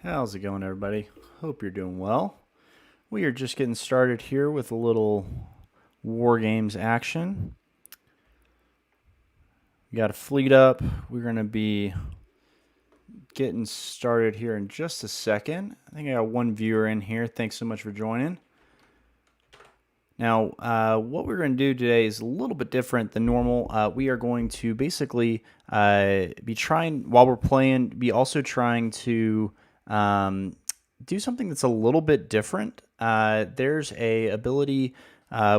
How's it going, everybody? Hope you're doing well. We are just getting started here with a little War Games action. We got a fleet up. We're going to be getting started here in just a second. I think I got one viewer in here. Thanks so much for joining. Now, what we're going to do today is a little bit different than normal. We are going to basically be trying, while we're playing, be also trying to do something that's a little bit different. There's a ability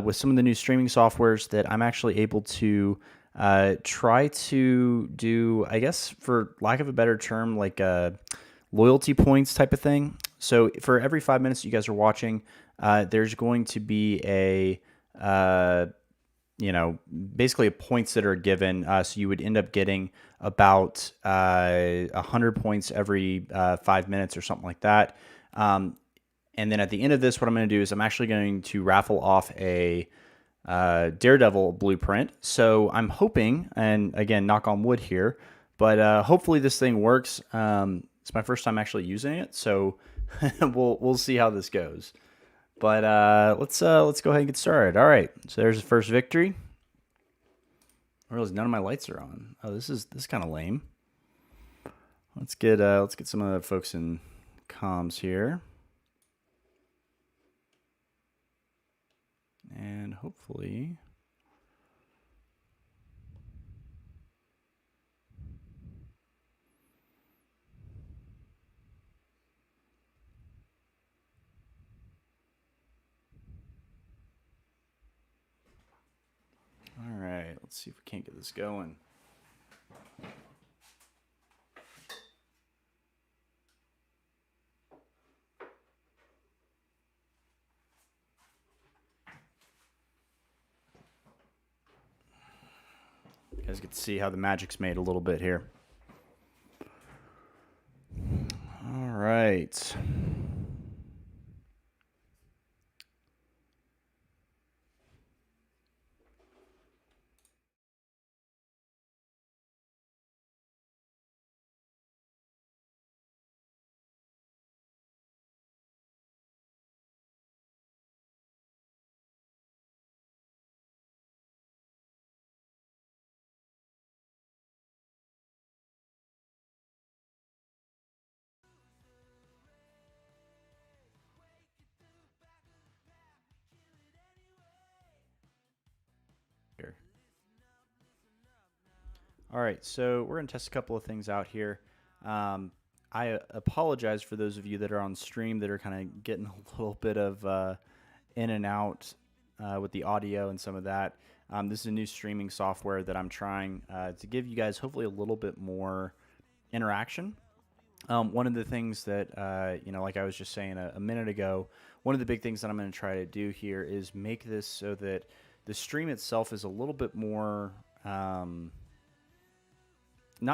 with some of the new streaming softwares that I'm actually able to try to do, I guess, for lack of a better term, like loyalty points type of thing. So for every 5 minutes you guys are watching, there's going to be a basically points that are given. So you would end up getting about 100 points every 5 minutes or something like that. And then at the end of this, what I'm going to do is I'm actually going to raffle off a Daredevil blueprint. So I'm hoping, and again, knock on wood here, but hopefully this thing works. It's my first time actually using it, so we'll see how this goes. But let's go ahead and get started. All right, so there's the first victory. I realize none of my lights are on. Oh, this is kind of lame. Let's get some of the folks in comms here, and hopefully. All right, let's see if we can't get this going. You guys get to see how the magic's made a little bit here. All right. Here. All right, so we're going to test a couple of things out here. I apologize for those of you that are on stream that are kind of getting a little bit of in and out with the audio and some of that. This is a new streaming software that I'm trying to give you guys hopefully a little bit more interaction. One of the things that, like I was just saying a minute ago, one of the big things that I'm going to try to do here is make this so that the stream itself is a little bit more, not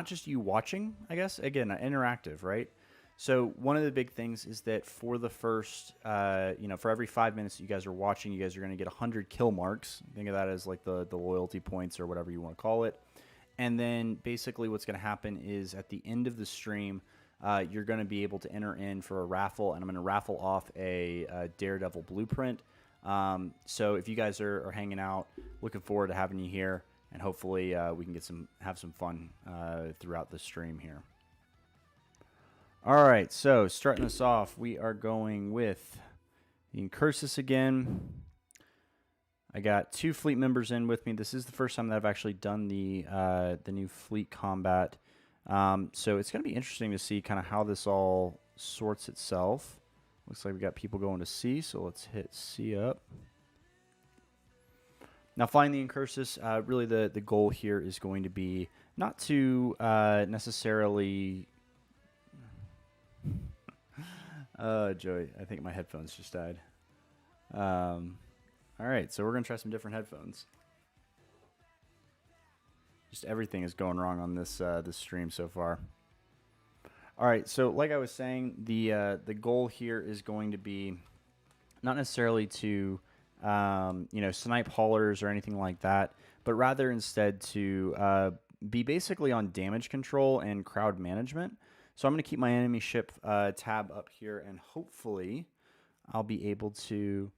just you watching, I guess, again, interactive, right? So one of the big things is that for the first, for every 5 minutes that you guys are watching, you guys are going to get 100 kill marks. Think of that as like the loyalty points or whatever you want to call it. And then basically what's going to happen is at the end of the stream, you're going to be able to enter in for a raffle, and I'm going to raffle off a Daredevil blueprint. So if you guys are hanging out, looking forward to having you here, and hopefully we can have some fun throughout the stream here. All right, so starting us off, we are going with the Incursus again. I got 2 fleet members in with me. This is the first time that I've actually done the new fleet combat. So it's going to be interesting to see kind of how this all sorts itself. Looks like we got people going to C, so let's hit C up. Now, flying the Incursus, really the goal here is going to be not to necessarily... Joey, I think my headphones just died. All right, so we're going to try some different headphones. Just everything is going wrong on this stream so far. All right, so like I was saying, the goal here is going to be not necessarily to snipe haulers or anything like that, but rather instead to be basically on damage control and crowd management. So I'm going to keep my enemy ship tab up here, and hopefully I'll be able to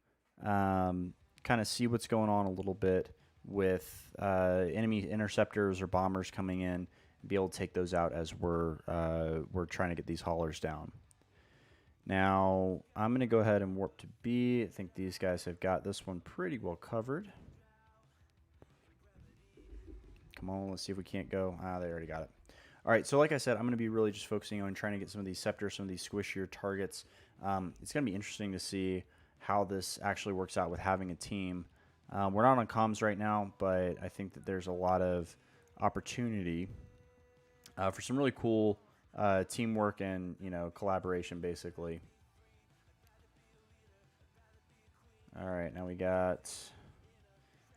kind of see what's going on a little bit with enemy interceptors or bombers coming in, and be able to take those out as we're trying to get these haulers down. Now, I'm going to go ahead and warp to B. I think these guys have got this one pretty well covered. Come on, let's see if we can't go. Ah, they already got it. All right, so like I said, I'm going to be really just focusing on trying to get some of these scepters, some of these squishier targets. It's going to be interesting to see how this actually works out with having a team. We're not on comms right now, but I think that there's a lot of opportunity for some really cool teamwork and, you know, collaboration, basically. All right, now we got...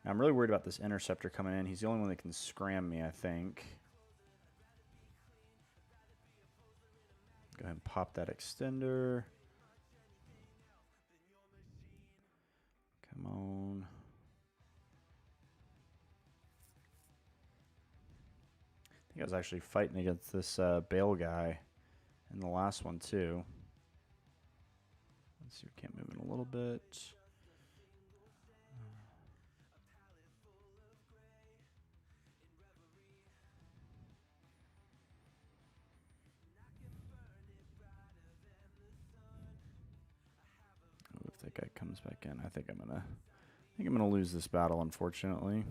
I'm really worried about this interceptor coming in. He's the only one that can scram me, I think. Go ahead and pop that extender. Come on. I think I was actually fighting against this Bale guy in the last one, too. Let's see if we can't move in a little bit. If that guy comes back in, I think I'm gonna lose this battle, unfortunately.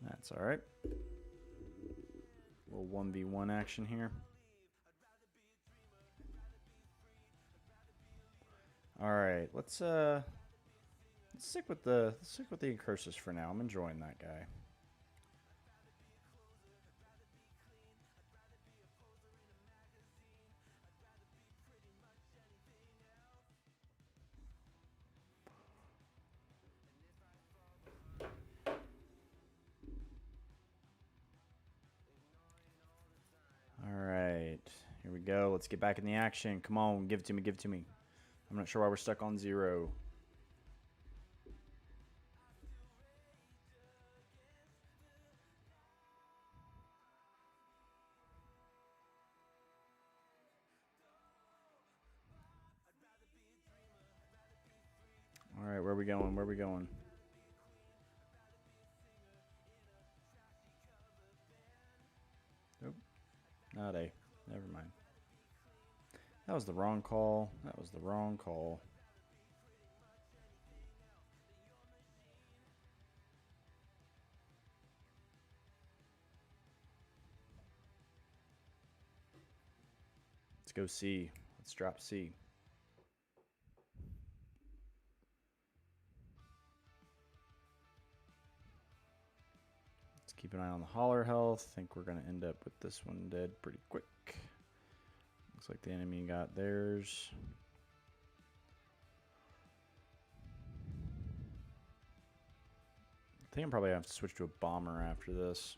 That's all right. A little 1v1 action here. All right, let's stick with the Incursus for now. I'm enjoying that guy. All right, here we go. Let's get back in the action. Come on, give it to me, give it to me. I'm not sure why we're stuck on 0. All right, where are we going? Where are we going? Nope, not A. Never mind. That was the wrong call. That was the wrong call. Let's go C. Let's drop C. Let's keep an eye on the hauler health. I think we're going to end up with this one dead pretty quick. Looks like the enemy got theirs. I think I'm probably going to have to switch to a bomber after this.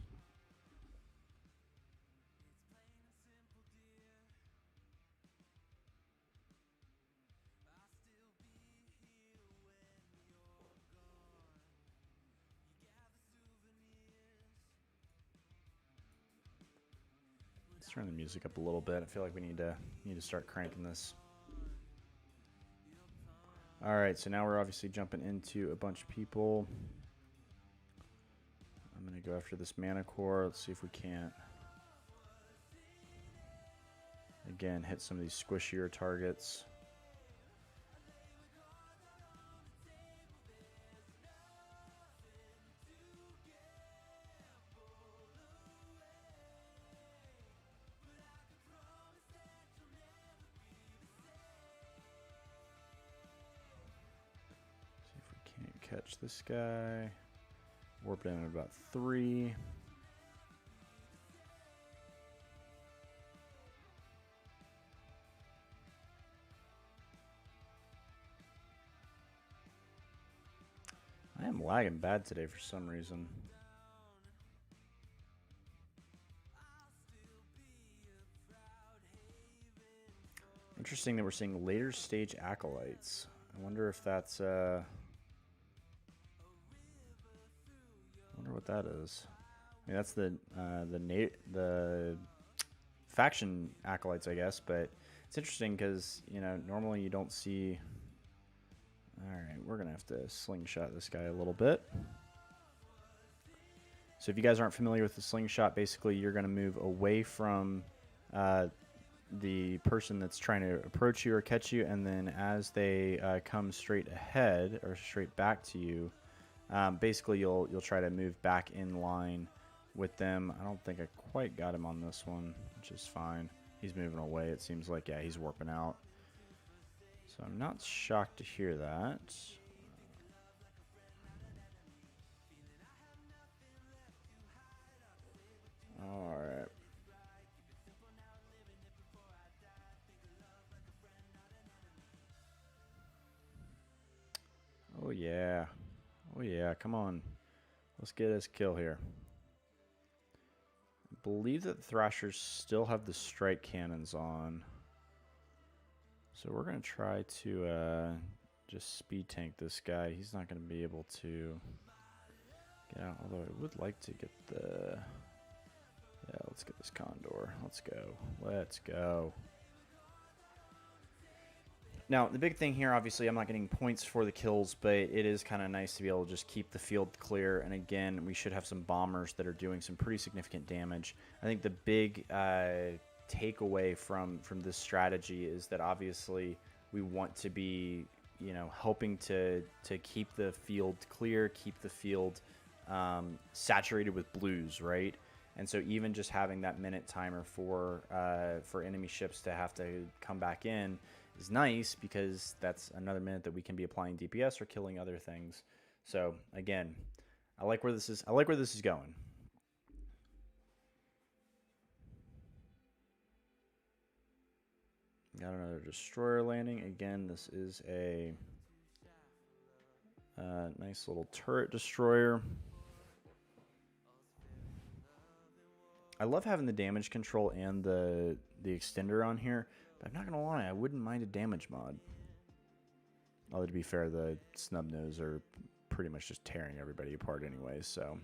Let's turn the music up a little bit. I feel like we need to start cranking this. All right, so now we're obviously jumping into a bunch of people. I'm going to go after this mana core. Let's see if we can't, again, hit some of these squishier targets. See if we can't catch this guy. Warp down at about 3. I am lagging bad today for some reason. Interesting that we're seeing later stage acolytes. I wonder if that's I wonder what that is. mean, that's the faction acolytes, I guess, but it's interesting because, you know, normally you don't see... Alright, we're going to have to slingshot this guy a little bit. So if you guys aren't familiar with the slingshot, basically you're going to move away from the person that's trying to approach you or catch you, and then as they come straight ahead or straight back to you, basically you'll try to move back in line with them. I don't think I quite got him on this one, which is fine. He's moving away, it seems like. Yeah, he's warping out. So I'm not shocked to hear that. Alright. Oh yeah. Oh yeah, come on. Let's get this kill here. I believe that the Thrashers still have the strike cannons on. So we're going to try to just speed tank this guy. He's not going to be able to get out, although I would like to get the... Yeah, let's get this Condor. Let's go. Let's go. Now, the big thing here, obviously, I'm not getting points for the kills, but it is kind of nice to be able to just keep the field clear. And again, we should have some bombers that are doing some pretty significant damage. I think the big takeaway from this strategy is that obviously we want to be, you know, helping to keep the field clear, keep the field saturated with blues, right? And so even just having that minute timer for enemy ships to have to come back in is nice, because that's another minute that we can be applying DPS or killing other things. So again, I like where this is. I like where this is going. Got another destroyer landing. Again, this is a nice little turret destroyer. I love having the damage control and the extender on here, but I'm not going to lie, I wouldn't mind a damage mod. Although, to be fair, the snub nose are pretty much just tearing everybody apart anyway, so.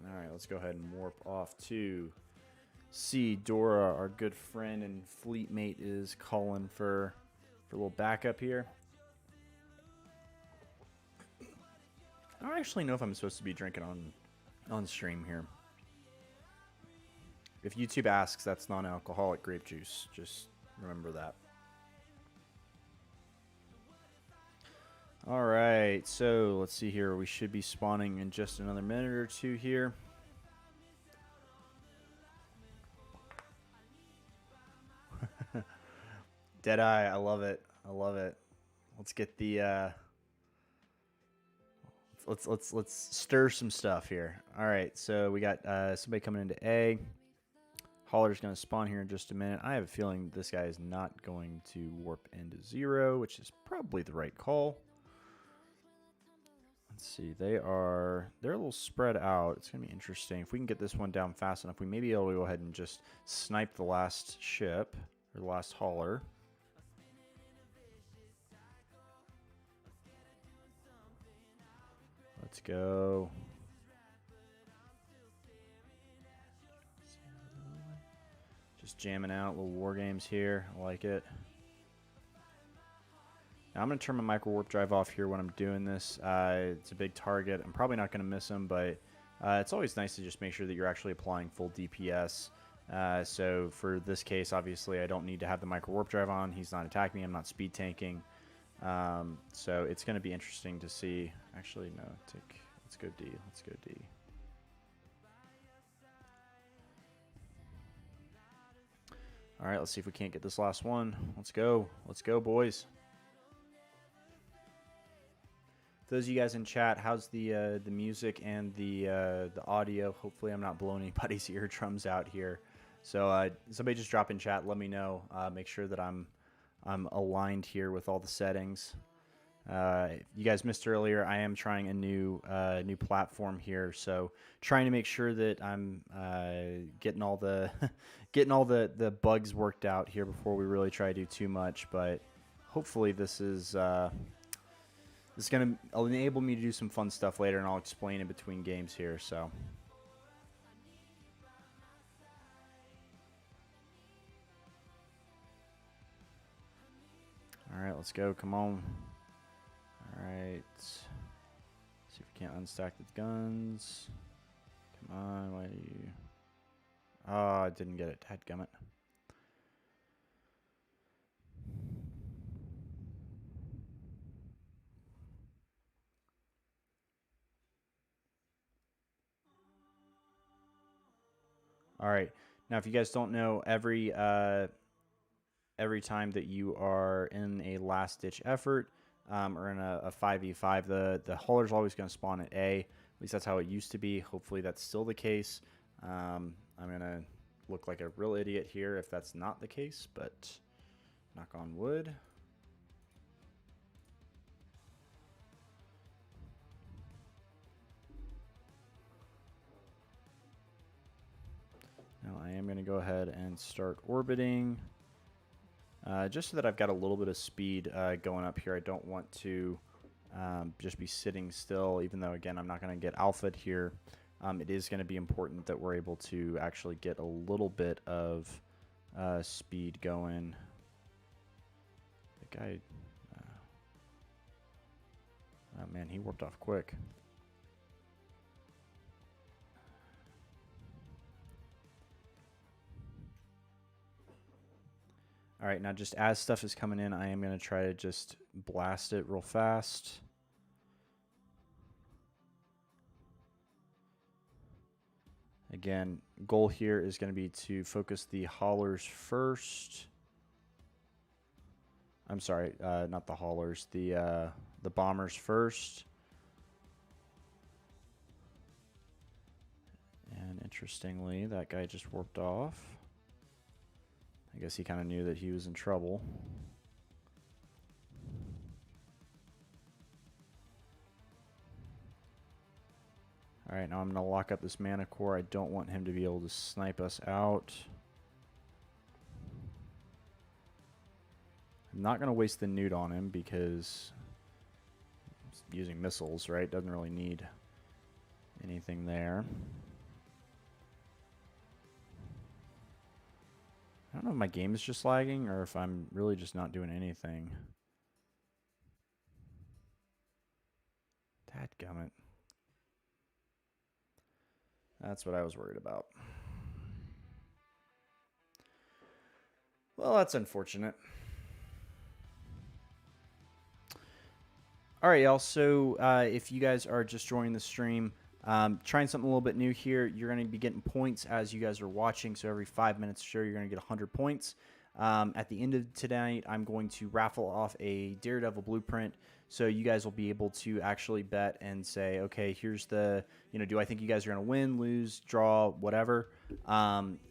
Alright, let's go ahead and warp off to see Dora, our good friend and fleet mate, is calling for a little backup here. I don't actually know if I'm supposed to be drinking on stream here. If YouTube asks, that's non-alcoholic grape juice. Just remember that. All right, so let's see here. We should be spawning in just another minute or two here. Deadeye, I love it. I love it. Let's get the let's stir some stuff here. All right, so we got somebody coming into A. Hauler's going to spawn here in just a minute. I have a feeling this guy is not going to warp into 0, which is probably the right call. Let's see. They're a little spread out. It's going to be interesting. If we can get this one down fast enough, we may be able to go ahead and just snipe the last ship, or the last hauler. Let's go. Just jamming out, little war games here. I like it. Now I'm going to turn my micro warp drive off here when I'm doing this. It's a big target. I'm probably not going to miss him, but it's always nice to just make sure that you're actually applying full DPS. So for this case, obviously, I don't need to have the micro warp drive on. He's not attacking me. I'm not speed tanking. So it's going to be interesting to see. Actually, no. Let's go D. Let's go D. All right, let's see if we can't get this last one. Let's go. Let's go, boys. For those of you guys in chat, how's the music and the audio? Hopefully I'm not blowing anybody's eardrums out here. So somebody just drop in chat. Let me know. Make sure that I'm aligned here with all the settings. You guys missed earlier, I am trying a new platform here, so trying to make sure that I'm getting all the the bugs worked out here before we really try to do too much. But hopefully this is It's going to enable me to do some fun stuff later, and I'll explain in between games here, so. All right, let's go. Come on. All right. See if we can't unstack the guns. Come on. Why do you... Oh, I didn't get it. Dadgummit. All right. Now, if you guys don't know, every time that you are in a last-ditch effort or in a 5v5, the hauler's always going to spawn at A. At least that's how it used to be. Hopefully that's still the case. I'm going to look like a real idiot here if that's not the case, but knock on wood. Now I am going to go ahead and start orbiting. Just so that I've got a little bit of speed going up here. I don't want to just be sitting still, even though, again, I'm not going to get alpha'd here. It is going to be important that we're able to actually get a little bit of speed going. The guy... oh, man, he warped off quick. All right, now just as stuff is coming in, I am going to try to just blast it real fast. Again, goal here is going to be to focus the haulers first. I'm sorry, not the haulers, the bombers first. And interestingly, that guy just warped off. I guess he kind of knew that he was in trouble. All right, now I'm going to lock up this mana core. I don't want him to be able to snipe us out. I'm not going to waste the newt on him because he's using missiles, right? Doesn't really need anything there. I don't know if my game is just lagging or if I'm really just not doing anything. Dadgummit. That's what I was worried about. Well, that's unfortunate. All right, y'all. So if you guys are just joining the stream, trying something a little bit new here, you're going to be getting points as you guys are watching. So every 5 minutes, sure, you're going to get 100 points. At the end of tonight, I'm going to raffle off a Daredevil blueprint. So you guys will be able to actually bet and say, okay, here's the, do I think you guys are going to win, lose, draw, whatever.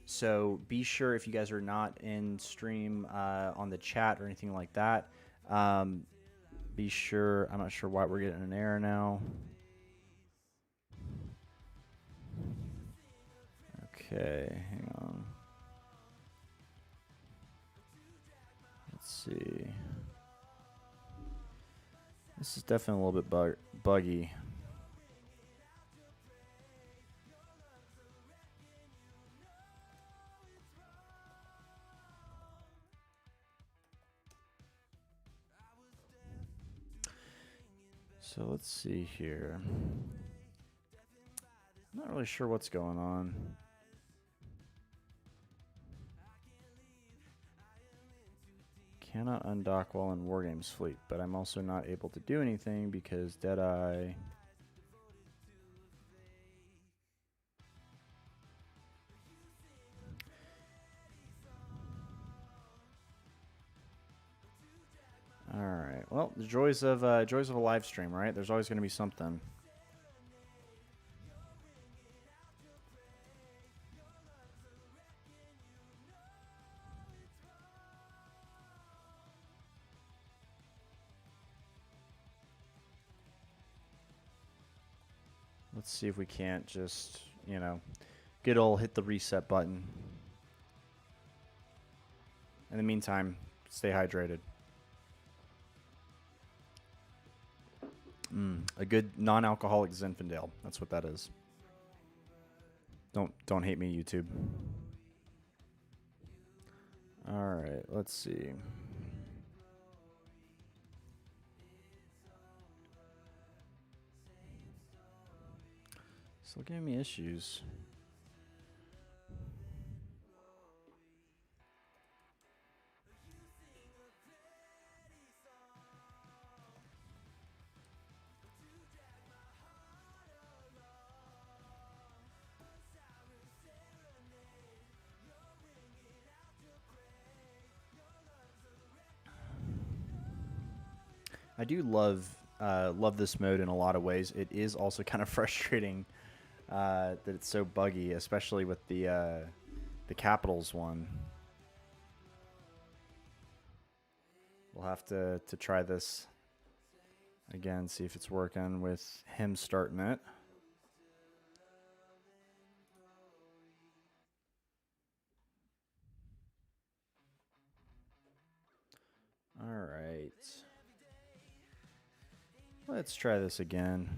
So be sure if you guys are not in stream on the chat or anything like that, be sure, I'm not sure why we're getting an error now. Okay, hang on. Let's see. This is definitely a little bit buggy. So let's see here. I'm not really sure what's going on. Cannot undock while in Wargames fleet, but I'm also not able to do anything because Deadeye. All right. Well, the joys of a live stream, right? There's always going to be something. Let's see if we can't just, good old hit the reset button. In the meantime, stay hydrated. A good non-alcoholic Zinfandel. That's what that is. Don't hate me, YouTube. All right, let's see. Still giving me issues. I do love this mode in a lot of ways. It is also kind of frustrating that it's so buggy, especially with the Capitals one. We'll have to try this again, see if it's working with him starting it. All right. Let's try this again.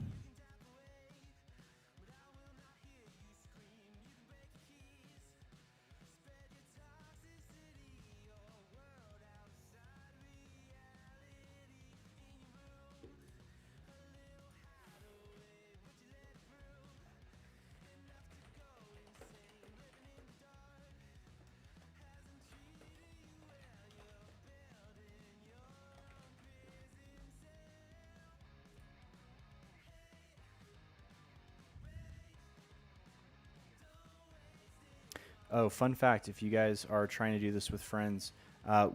Oh, fun fact, if you guys are trying to do this with friends,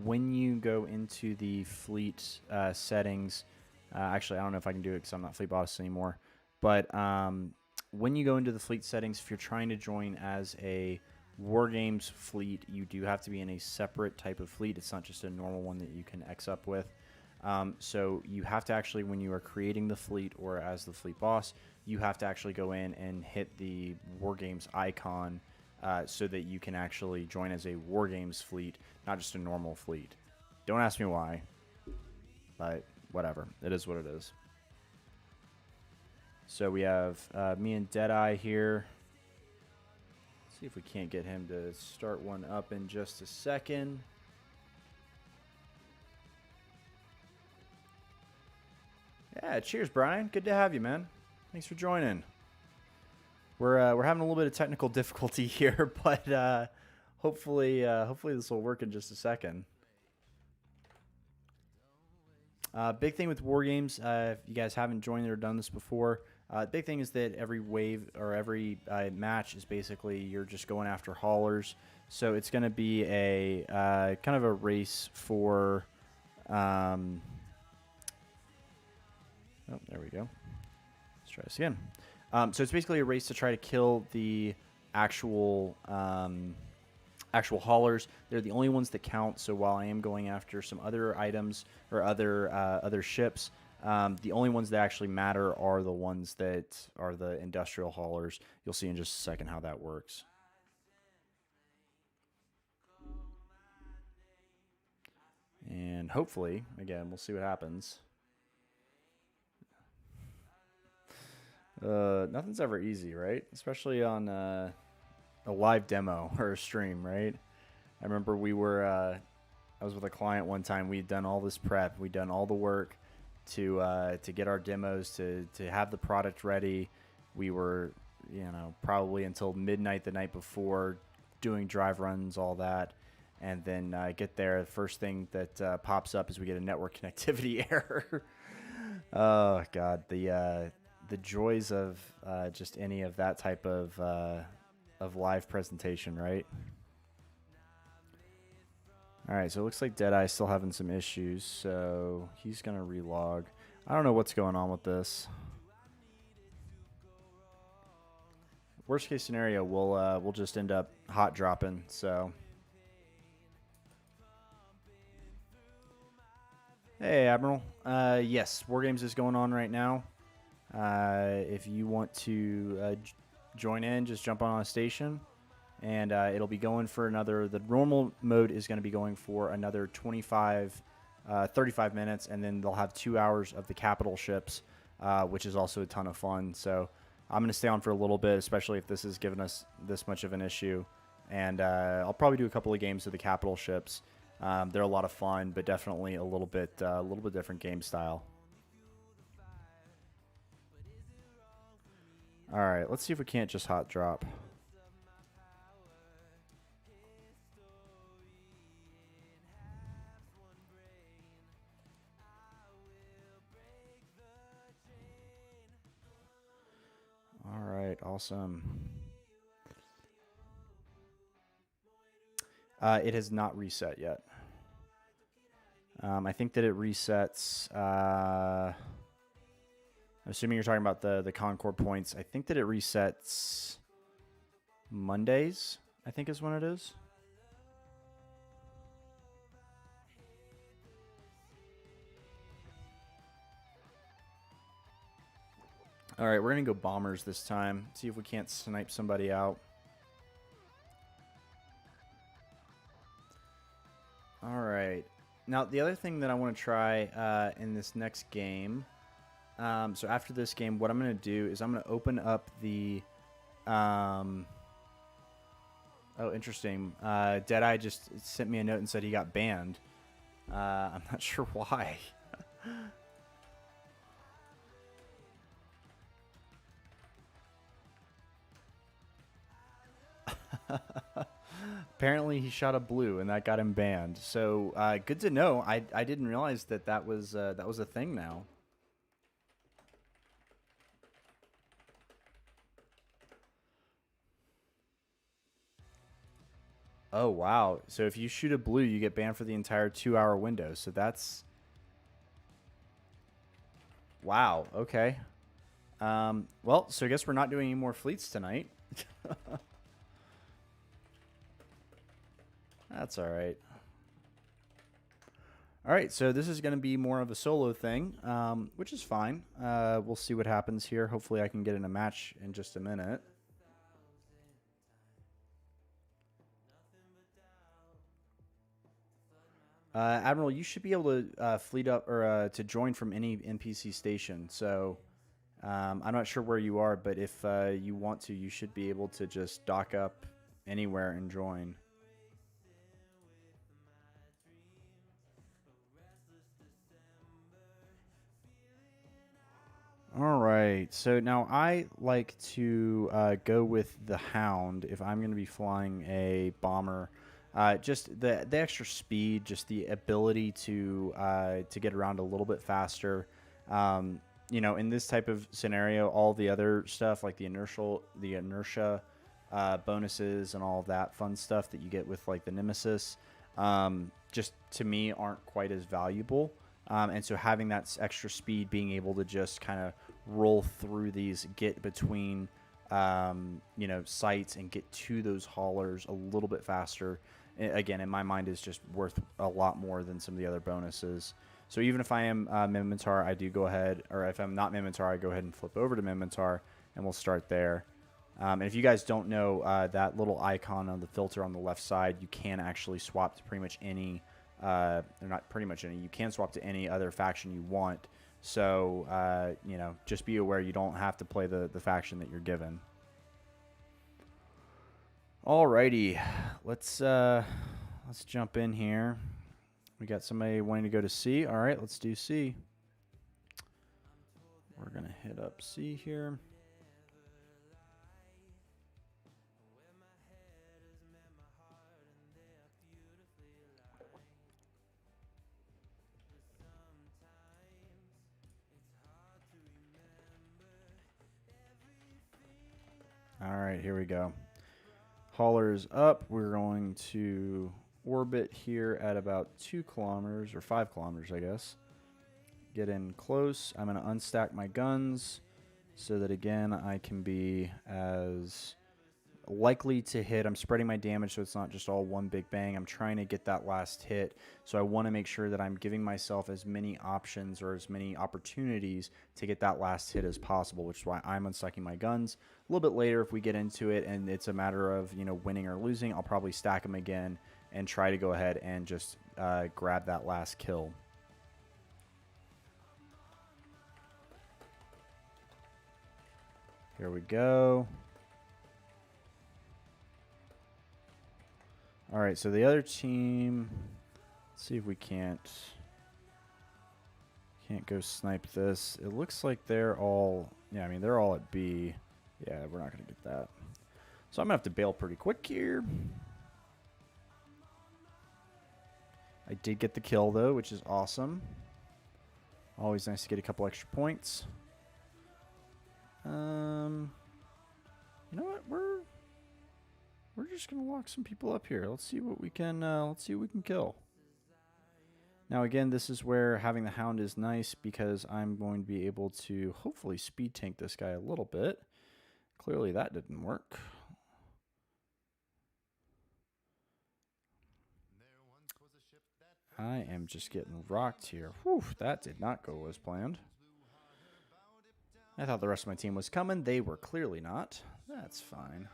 when you go into the fleet settings, actually, I don't know if I can do it because I'm not fleet boss anymore, but when you go into the fleet settings, if you're trying to join as a Wargames fleet, you do have to be in a separate type of fleet. It's not just a normal one that you can X up with. So you have to actually, when you are creating the fleet or as the fleet boss, you have to actually go in and hit the Wargames icon so that you can actually join as a Wargames fleet, not just a normal fleet. Don't ask me why, but whatever. It is what it is. So we have me and Deadeye here. Let's see if we can't get him to start one up in just a second. Yeah, cheers, Brian. Good to have you, man. Thanks for joining. We're having a little bit of technical difficulty here, but hopefully this will work in just a second. Big thing with Wargames, if you guys haven't joined or done this before, big thing is that every wave or every match is basically you're just going after haulers. So it's going to be a kind of a race for. Oh, there we go. Let's try this again. So it's basically a race to try to kill the actual haulers. They're the only ones that count. So while I am going after some other items or other ships, the only ones that actually matter are the ones that are the industrial haulers. You'll see in just a second how that works. And hopefully, again, we'll see what happens. Nothing's ever easy, right? Especially on a live demo or a stream, right? I remember I was with a client one time. We'd done all this prep. We'd done all the work to get our demos, to have the product ready. We were, probably until midnight the night before doing drive runs, all that. And then get there. The first thing that pops up is we get a network connectivity error. Oh, God. The joys of just any of that type of live presentation, right? All right, so it looks like Deadeye's still having some issues, so he's going to relog. I don't know what's going on with this. Worst case scenario, we'll just end up hot dropping, so. Hey, Admiral. Yes, Wargames is going on right now. If you want to join in, just jump on a station, and it'll be going for another. The normal mode is going to be going for another 35 minutes, and then they'll have 2 hours of the capital ships. which is also a ton of fun. So I'm going to stay on for a little bit, especially if this is giving us this much of an issue. And I'll probably do a couple of games of the capital ships. They're a lot of fun, but definitely a little bit different game style. All right, let's see if we can't just hot drop. All right, awesome. It has not reset yet. I think that it resets. I'm assuming you're talking about the Concord points. I think that it resets Mondays, I think is when it is. All right, we're going to go bombers this time. See if we can't snipe somebody out. All right. Now, the other thing that I want to try in this next game, so after this game, what I'm going to do is I'm going to open up the... oh, interesting. Deadeye just sent me a note and said he got banned. I'm not sure why. Apparently he shot a blue and that got him banned. So good to know. I didn't realize that was a thing now. Oh wow. So if you shoot a blue, you get banned for the entire 2-hour window. So that's wow. Okay. Well, so I guess we're not doing any more fleets tonight. That's all right. All right, so this is going to be more of a solo thing, which is fine. We'll see what happens here. Hopefully I can get in a match in just a minute. Admiral, you should be able to fleet up or to join from any NPC station. So I'm not sure where you are, but if you want to, you should be able to just dock up anywhere and join. All right, so now I like to go with the Hound if I'm going to be flying a bomber. Just the extra speed, just the ability to get around a little bit faster. You know, in this type of scenario, all the other stuff like the inertia bonuses and all of that fun stuff that you get with like the Nemesis, just to me aren't quite as valuable. And so having that extra speed, being able to just kind of roll through these, get between, you know, sites and get to those haulers a little bit faster, again, in my mind, is just worth a lot more than some of the other bonuses. So even if I am Minmatar, I do go ahead, or if I'm not Minmatar, I go ahead and flip over to Minmatar, and we'll start there. And if you guys don't know, that little icon on the filter on the left side, you can actually swap to pretty much any... or not pretty much any, you can swap to any other faction you want. So, you know, just be aware you don't have to play the faction that you're given. Alrighty, let's jump in here. We got somebody wanting to go to C. All right, let's do C. We're going to hit up C here. All right, here we go. Haulers up. We're going to orbit here at about 2 kilometers or 5 kilometers, I guess. Get in close. I'm going to unstack my guns so that, again, I can be as likely to hit. I'm spreading my damage so it's not just all one big bang. I'm trying to get that last hit. So I want to make sure that I'm giving myself as many options or as many opportunities to get that last hit as possible, which is why I'm unstacking my guns. A little bit later, if we get into it and it's a matter of, you know, winning or losing, I'll probably stack them again and try to go ahead and just grab that last kill. Here we go. All right, so the other team, let's see if we can't go snipe this. It looks like they're all, yeah, I mean, they're all at B. Yeah, we're not going to get that. So I'm going to have to bail pretty quick here. I did get the kill, though, which is awesome. Always nice to get a couple extra points. You know what? We're just going to lock some people up here. Let's see what we can kill. Now, again, this is where having the Hound is nice because I'm going to be able to hopefully speed tank this guy a little bit. Clearly, that didn't work. I am just getting rocked here. Whew, that did not go as planned. I thought the rest of my team was coming. They were clearly not. That's fine.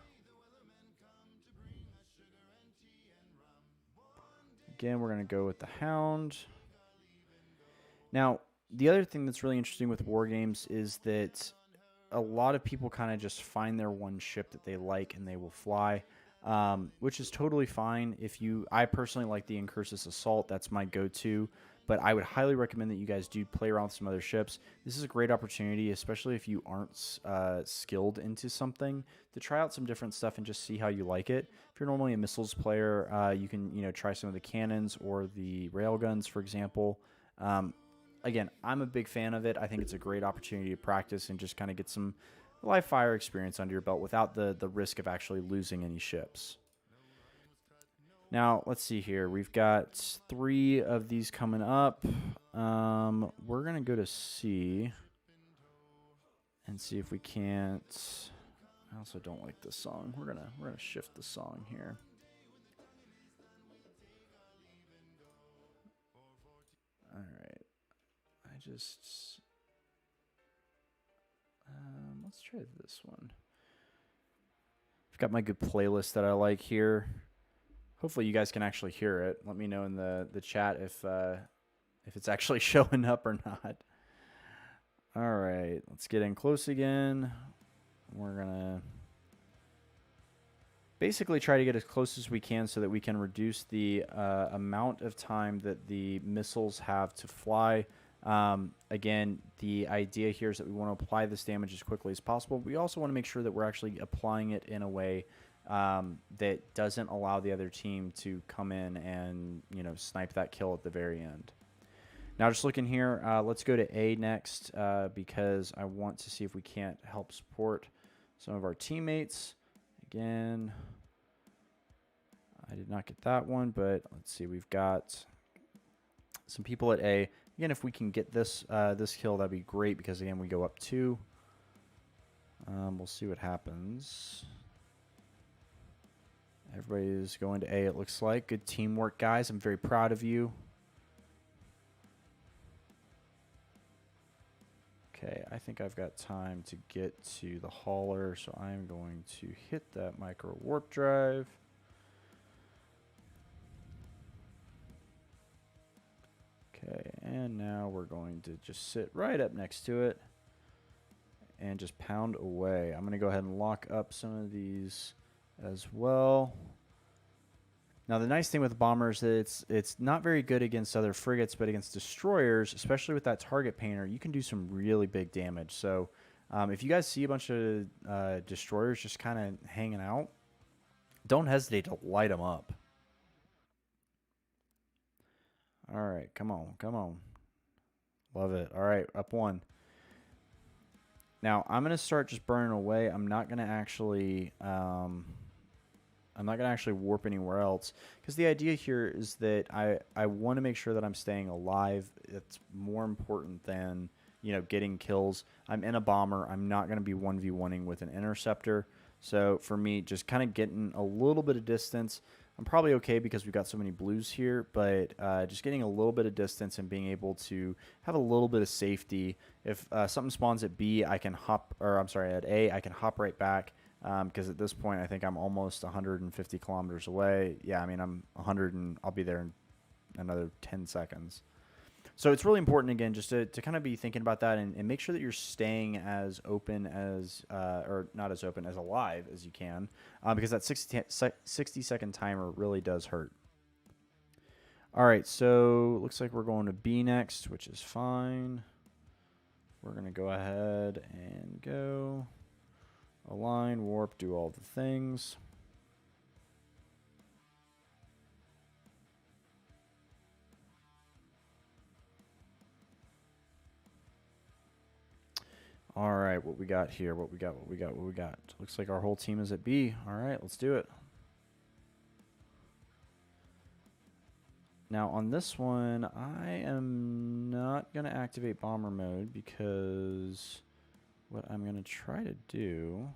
Again, we're going to go with the Hound. Now, the other thing that's really interesting with Wargames is that a lot of people kind of just find their one ship that they like and they will fly, which is totally fine. I personally like the Incursus Assault. That's my go-to. But I would highly recommend that you guys do play around with some other ships. This is a great opportunity, especially if you aren't skilled into something, to try out some different stuff and just see how you like it. If you're normally a missiles player, you can try some of the cannons or the railguns, for example. Again, I'm a big fan of it. I think it's a great opportunity to practice and just kind of get some live fire experience under your belt without the risk of actually losing any ships. Now, let's see here. We've got 3 of these coming up. We're going to go to C and see if we can't. I also don't like this song. We're gonna shift the song here. All right. Let's try this one. I've got my good playlist that I like here. Hopefully you guys can actually hear it. Let me know in the chat if it's actually showing up or not. All right, let's get in close again. We're gonna basically try to get as close as we can so that we can reduce the amount of time that the missiles have to fly. Again, the idea here is that we want to apply this damage as quickly as possible. We also want to make sure that we're actually applying it in a way that doesn't allow the other team to come in and snipe that kill at the very end. Now, just looking here, let's go to A next because I want to see if we can't help support some of our teammates. Again, I did not get that one, but let's see. We've got some people at A. Again, if we can get this this kill, that'd be great because, again, we go up 2. We'll see what happens. Everybody's going to A, it looks like. Good teamwork, guys. I'm very proud of you. Okay, I think I've got time to get to the hauler, so I'm going to hit that micro warp drive. Okay, and now we're going to just sit right up next to it and just pound away. I'm going to go ahead and lock up some of these as well. Now, the nice thing with bombers is it's not very good against other frigates, but against destroyers, especially with that target painter, you can do some really big damage. So if you guys see a bunch of destroyers just kind of hanging out, don't hesitate to light them up. All right, come on, come on. Love it. All right, up 1. Now, I'm going to start just burning away. I'm not going to actually warp anywhere else because the idea here is that I want to make sure that I'm staying alive. It's more important than, getting kills. I'm in a bomber. I'm not going to be 1v1ing with an interceptor. So for me, just kind of getting a little bit of distance. I'm probably okay because we've got so many blues here, but just getting a little bit of distance and being able to have a little bit of safety. If something spawns at B, I can hop, or I'm sorry, at A, I can hop right back because at this point, I think I'm almost 150 kilometers away. Yeah, I mean, I'm 100 and I'll be there in another 10 seconds. So it's really important, again, just to kind of be thinking about that and make sure that you're staying as open as, or not as open, as alive as you can, because that 60-second timer really does hurt. All right, so looks like we're going to B next, which is fine. We're going to go ahead and go align, warp, do all the things. All right, what we got here? What we got? Looks like our whole team is at B. All right, let's do it. Now on this one, I am not going to activate bomber mode because what I'm going to try to do...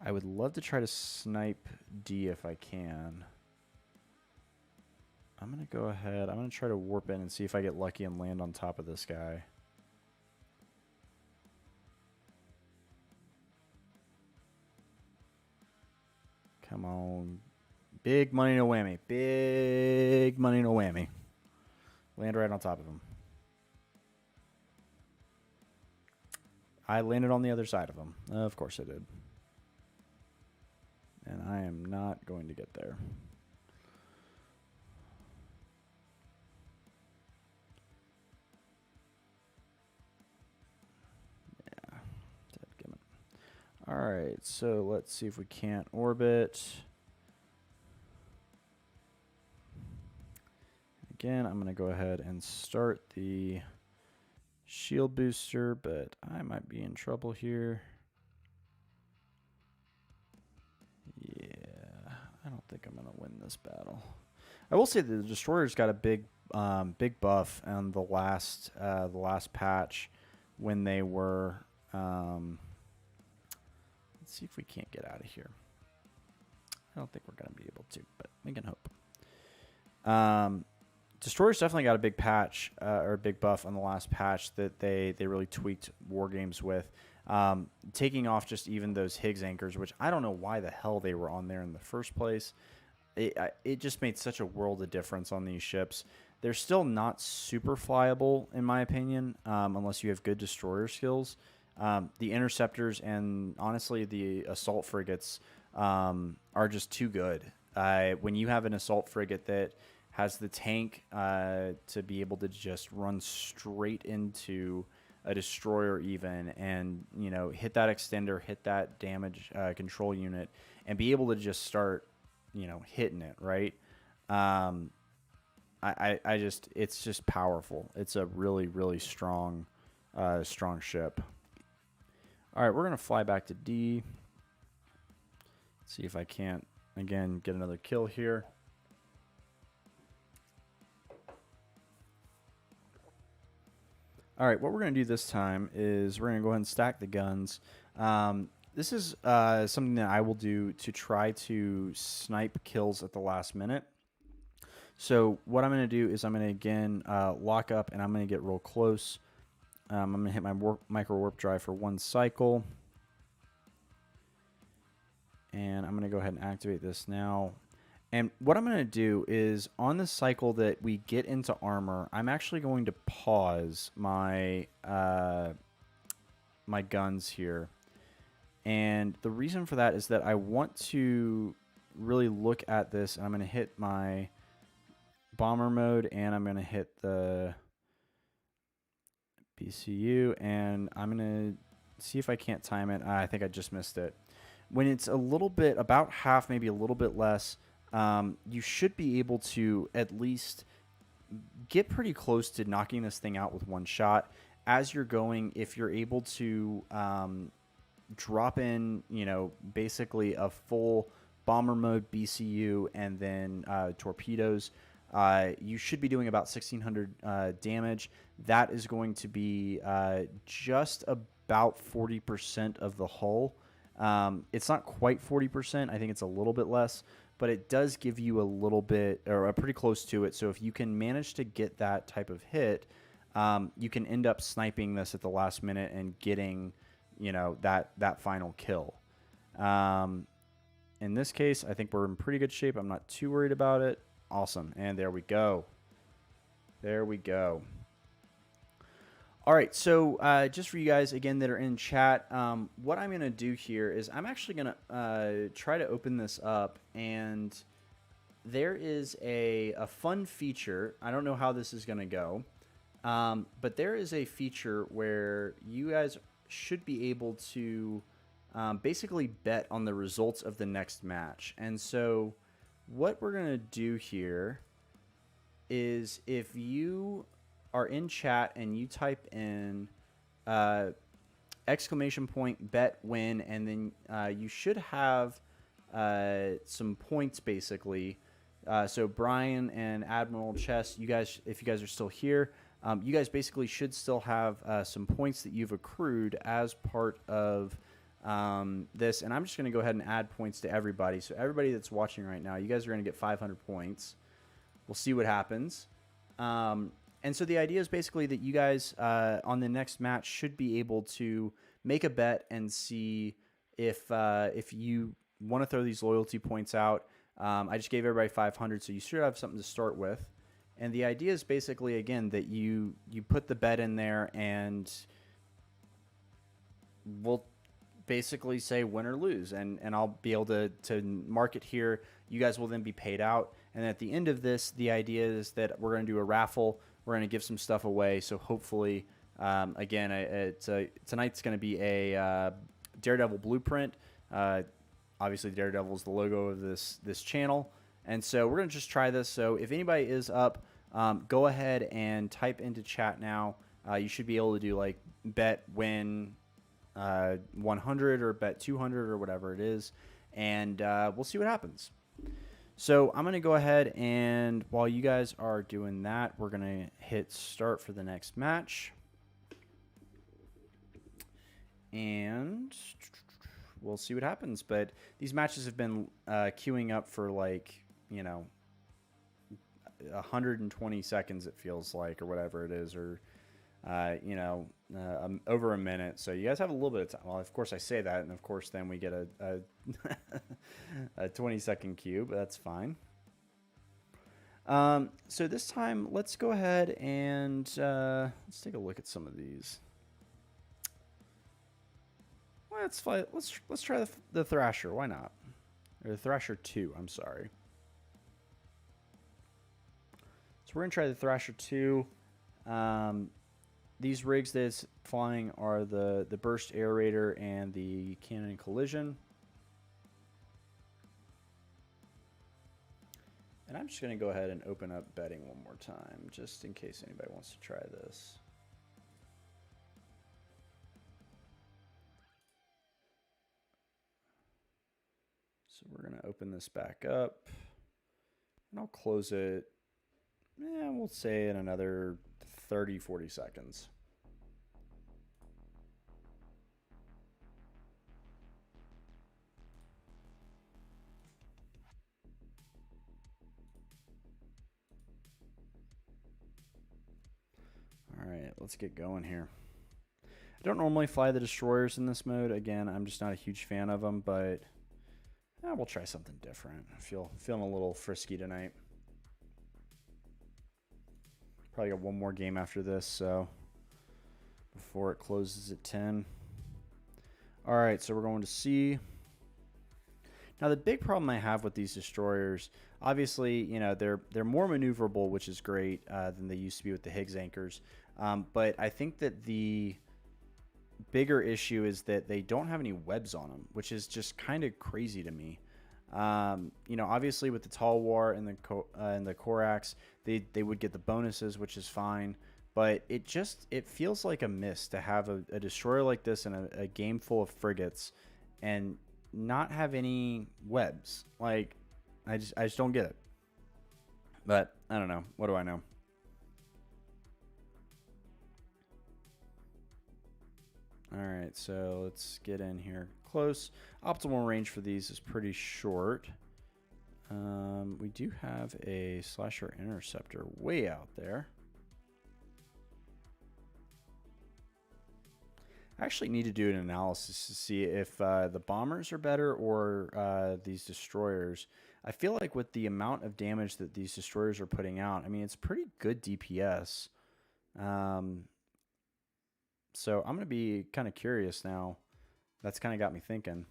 I would love to try to snipe D if I can. I'm going to go ahead. I'm going to try to warp in and see if I get lucky and land on top of this guy. Come on. Big money, no whammy. Big money, no whammy. Land right on top of him. I landed on the other side of him. Of course I did. And I am not going to get there. Yeah. All right, so let's see if we can't orbit. Again, I'm going to go ahead and start the shield booster, but I might be in trouble here. Yeah, I don't think I'm going to win this battle. I will say that the destroyer's got a big buff on the last patch when they were. Let's see if we can't get out of here. I don't think we're going to be able to, but we can hope. Destroyer's definitely got a big patch or a big buff on the last patch that they really tweaked Wargames with. Taking off just even those Higgs anchors, which I don't know why the hell they were on there in the first place. It just made such a world of difference on these ships. They're still not super flyable, in my opinion, unless you have good destroyer skills. The interceptors and, honestly, the assault frigates are just too good. When you have an assault frigate that has the tank to be able to just run straight into a destroyer even and, you know, hit that extender, hit that damage control unit, and be able to just start, you know, hitting it, right? It's just powerful. It's a really, really strong ship. All right, we're going to fly back to D. See if I can't, again, get another kill here. All right, what we're going to do this time is we're going to go ahead and stack the guns. This is something that I will do to try to snipe kills at the last minute. So what I'm going to do is I'm going to, again, lock up, and I'm going to get real close. I'm going to hit my micro warp drive for 1 cycle. And I'm going to go ahead and activate this now. And what I'm going to do is on the cycle that we get into armor, I'm actually going to pause my my guns here. And the reason for that is that I want to really look at this. And I'm going to hit my bomber mode, and I'm going to hit the BCU, and I'm going to see if I can't time it. I think I just missed it. When it's a little bit, about half, maybe a little bit less, you should be able to at least get pretty close to knocking this thing out with 1 shot. As you're going, if you're able to drop in, you know, basically a full bomber mode BCU and then torpedoes, you should be doing about 1,600 damage. That is going to be just about 40% of the hull. It's not quite 40%. I think it's a little bit less, but it does give you a little bit, or pretty close to it. So if you can manage to get that type of hit, you can end up sniping this at the last minute and getting, you know, that final kill. in this case, I think we're in pretty good shape. I'm not too worried about it. Awesome. And there we go. There we go. All right, so just for you guys, again, that are in chat, what I'm going to do here is I'm actually going to try to open this up, and there is a fun feature. I don't know how this is going to go, but there is a feature where you guys should be able to basically bet on the results of the next match. And so what we're going to do here is if you are in chat and you type in exclamation point bet win, and then you should have some points basically. So Brian and Admiral Chess, you guys, if you guys are still here, you guys basically should still have some points that you've accrued as part of this. And I'm just going to go ahead and add points to everybody. So everybody that's watching right now, you guys are going to get 500 points. We'll see what happens. And so the idea is basically that you guys on the next match should be able to make a bet and see if you want to throw these loyalty points out. I just gave everybody 500, so you should have something to start with. And the idea is basically, again, that you put the bet in there, and we'll basically say win or lose, and I'll be able to mark it here. You guys will then be paid out. And at the end of this, the idea is that we're going to do a raffle. We're going to give some stuff away. So hopefully, again, tonight's going to be a Daredevil blueprint. Obviously, Daredevil is the logo of this channel. And so we're going to just try this. So if anybody is up, go ahead and type into chat now. You should be able to do like bet win 100 or bet 200 or whatever it is. And we'll see what happens. So I'm going to go ahead, and while you guys are doing that, we're going to hit start for the next match. And we'll see what happens. But these matches have been queuing up for like, 120 seconds, it feels like, or whatever it is, or, over a minute. So you guys have a little bit of time. Well, of course I say that, and of course then we get a 20-second queue, but that's fine. So this time, let's go ahead and let's take a look at some of these. Well, let's try the Thrasher. Why not? Or the Thrasher 2. I'm sorry. So we're gonna try the Thrasher 2. These rigs that it's flying are the Burst Aerator and the Cannon Collision. And I'm just going to go ahead and open up betting one more time, just in case anybody wants to try this. So we're going to open this back up, and I'll close it, we'll say in another 30, 40 seconds. All right, let's get going here. I don't normally fly the destroyers in this mode. Again, I'm just not a huge fan of them, but we'll try something different. Feeling a little frisky tonight. Probably got one more game after this, so before it closes at 10. All right, so we're going to C. Now, the big problem I have with these destroyers, obviously, they're more maneuverable, which is great, than they used to be with the Higgs anchors. But I think that the bigger issue is that they don't have any webs on them, which is just kind of crazy to me. Obviously with the Talwar and the Korax, they would get the bonuses, which is fine. But it feels like a miss to have a destroyer like this in a game full of frigates and not have any webs. Like, I just don't get it. But I don't know. What do I know? All right, so let's get in here close. Optimal range for these is pretty short. We do have a Slasher Interceptor way out there. I actually need to do an analysis to see if the bombers are better or these destroyers. I feel like with the amount of damage that these destroyers are putting out, I mean, it's pretty good DPS. Um, so I'm going to be kind of curious now. That's kind of got me thinking.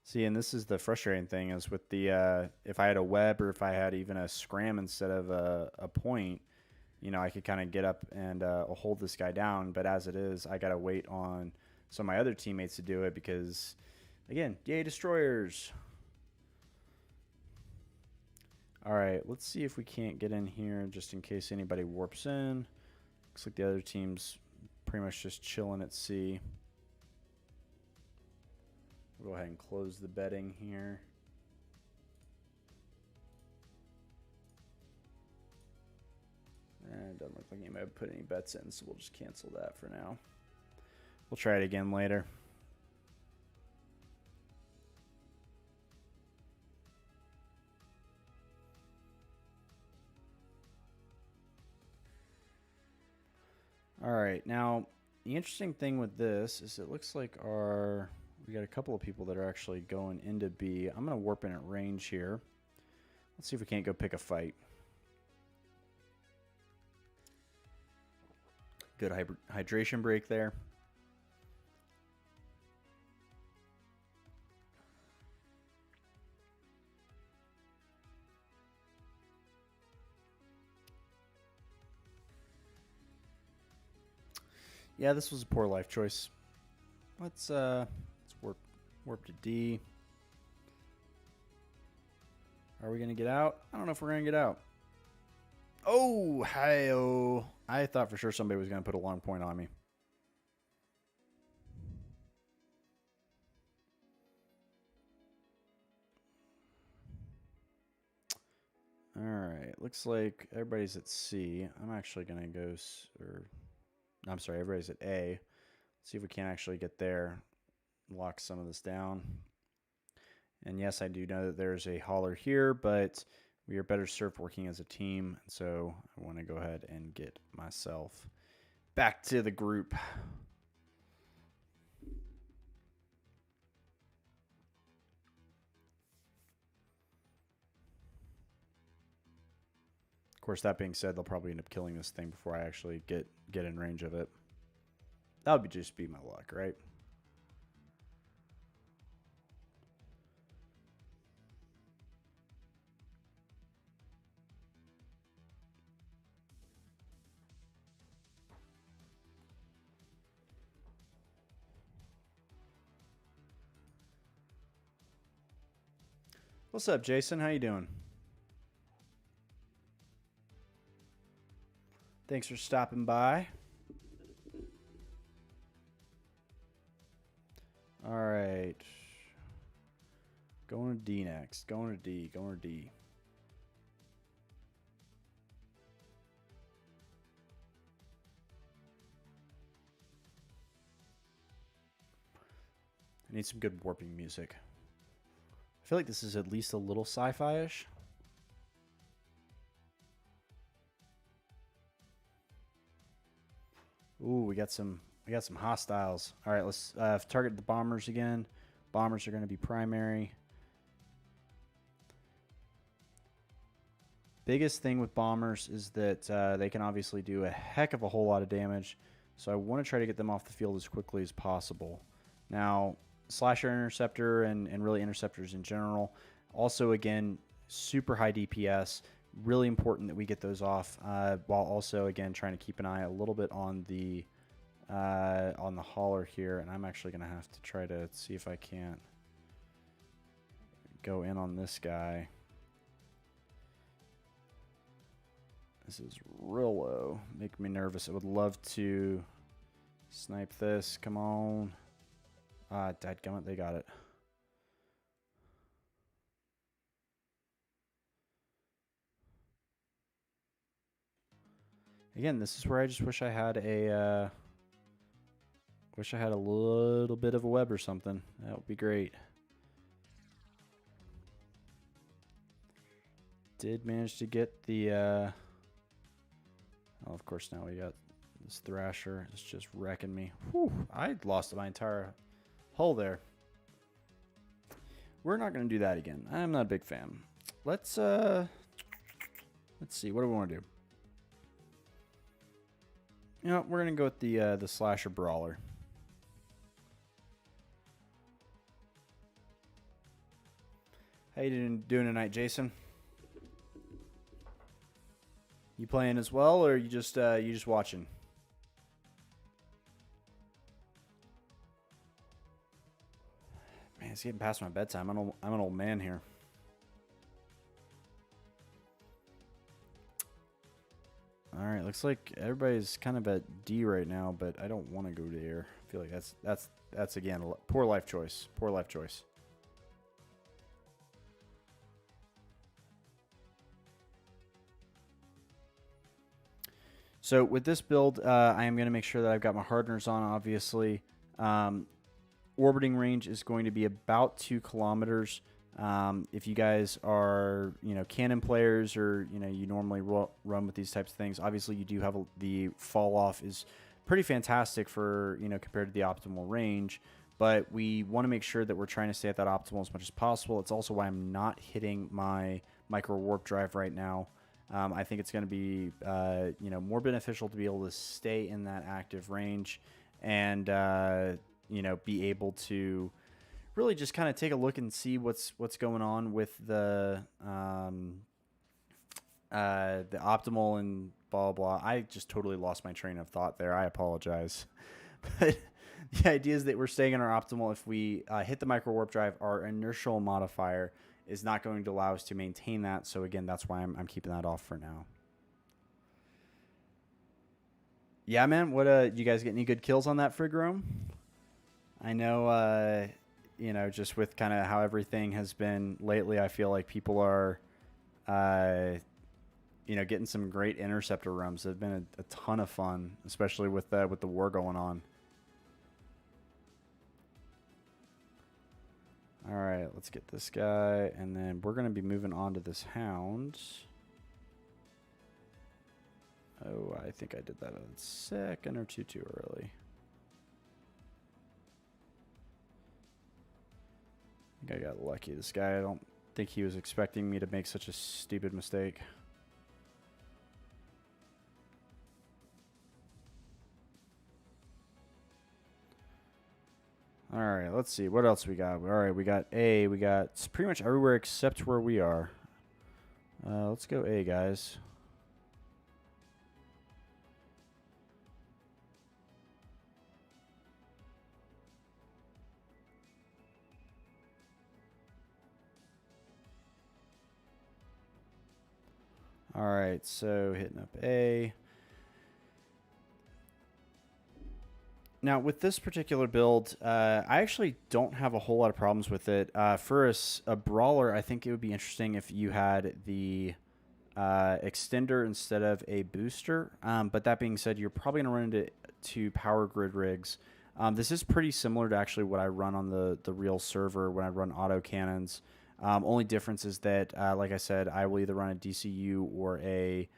See, and this is the frustrating thing is with the if I had a web or if I had even a scram instead of a point, you know, I could kind of get up and hold this guy down. But as it is, I got to wait on some of my other teammates to do it because, again, yay, destroyers. All right, let's see if we can't get in here just in case anybody warps in. Looks like the other team's pretty much just chilling at sea. We'll go ahead and close the betting here. It doesn't look like anybody put any bets in, so we'll just cancel that for now. We'll try it again later. All right, now the interesting thing with this is it looks like we got a couple of people that are actually going into B. I'm going to warp in at range here. Let's see if we can't go pick a fight. Good hydration break there. Yeah, this was a poor life choice. Let's warp to D. Are we gonna get out? I don't know if we're gonna get out. Oh, hi-oh. I thought for sure somebody was gonna put a long point on me. All right, looks like everybody's at C. I'm actually gonna go, I'm sorry, everybody's at A. Let's see if we can't actually get there, lock some of this down. And yes, I do know that there's a hauler here, but we are better served working as a team. So I want to go ahead and get myself back to the group. Of course, that being said, they'll probably end up killing this thing before I actually get in range of it. That would just be my luck, right? What's up, Jason? How you doing? Thanks for stopping by. All right. Going to D next. Going to D. Going to D. I need some good warping music. I feel like this is at least a little sci-fi-ish. Ooh, we got some hostiles. All right, let's target the bombers again. Bombers are going to be primary. Biggest thing with bombers is that they can obviously do a heck of a whole lot of damage. So I want to try to get them off the field as quickly as possible. Now, Slasher Interceptor and really Interceptors in general, also, again, super high DPS. Really important that we get those off while also, again, trying to keep an eye a little bit on the hauler here. And I'm actually going to have to try to see if I can't go in on this guy. This is real low. Making me nervous. I would love to snipe this. Come on. Dadgummit, they got it. Again, this is where I just wish I had a little bit of a web or something. That would be great. Did manage to get the Oh, of course, now we got this Thrasher. It's just wrecking me. Whew, I lost my entire hull there. We're not going to do that again. I'm not a big fan. Let's see. What do we want to do? You know, we're going to go with the Slasher Brawler. How you doing tonight, Jason? You playing as well, or you just watching? Man, it's getting past my bedtime. I'm an old man here. All right, looks like everybody's kind of at D right now, but I don't want to go there. I feel like that's again a poor life choice. Poor life choice. So with this build, I am going to make sure that I've got my hardeners on, obviously. Orbiting range is going to be about 2 kilometers. If you guys are, cannon players or, you normally run with these types of things, obviously you do have the fall off is pretty fantastic for, compared to the optimal range. But we want to make sure that we're trying to stay at that optimal as much as possible. It's also why I'm not hitting my micro warp drive right now. I think it's going to be, more beneficial to be able to stay in that active range and, be able to really just kind of take a look and see what's going on with the optimal and blah, blah. I just totally lost my train of thought there. I apologize. But the idea is that we're staying in our optimal. If we hit the micro warp drive, our inertial modifier is not going to allow us to maintain that. So again, that's why I'm keeping that off for now. Yeah, man. What you guys get any good kills on that Frig roam? I know, just with kind of how everything has been lately, I feel like people are, getting some great interceptor roams. They've been a ton of fun, especially with the war going on. All right, let's get this guy, and then we're going to be moving on to this hound. Oh, I think I did that a second or two too early. I think I got lucky. This guy, I don't think he was expecting me to make such a stupid mistake. All right, let's see. What else we got? All right, we got A. We got pretty much everywhere except where we are. Let's go A, guys. All right, so hitting up A. Now, with this particular build, I actually don't have a whole lot of problems with it. For a brawler, I think it would be interesting if you had the extender instead of a booster. But that being said, you're probably going to run into power grid rigs. This is pretty similar to actually what I run on the real server when I run auto cannons. Only difference is that, like I said, I will either run a DCU or a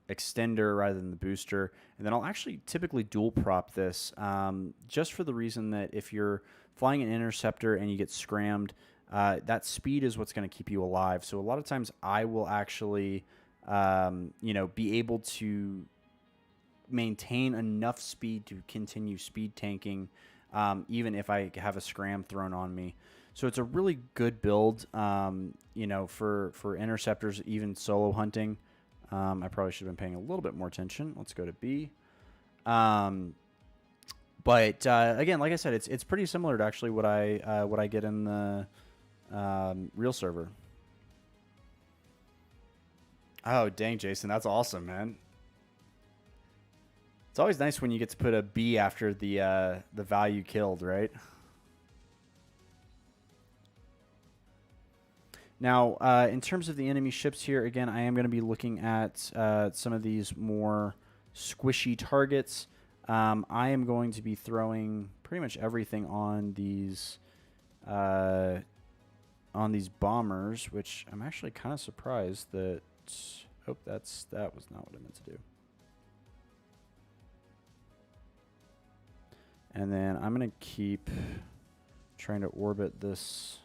extender rather than the booster, and then I'll actually typically dual prop this just for the reason that if you're flying an interceptor and you get scrammed, that speed is what's going to keep you alive. So a lot of times I will actually be able to maintain enough speed to continue speed tanking even if I have a scram thrown on me. So it's a really good build for interceptors, even solo hunting. I probably should have been paying a little bit more attention. Let's go to B. But again, like I said, it's pretty similar to actually what I get in the real server. Oh, dang, Jason, that's awesome, man. It's always nice when you get to put a B after the value killed, right? Now, in terms of the enemy ships here, again, I am going to be looking at some of these more squishy targets. I am going to be throwing pretty much everything on these bombers, which I'm actually kind of surprised that... Oh, that was not what I meant to do. And then I'm going to keep trying to orbit this.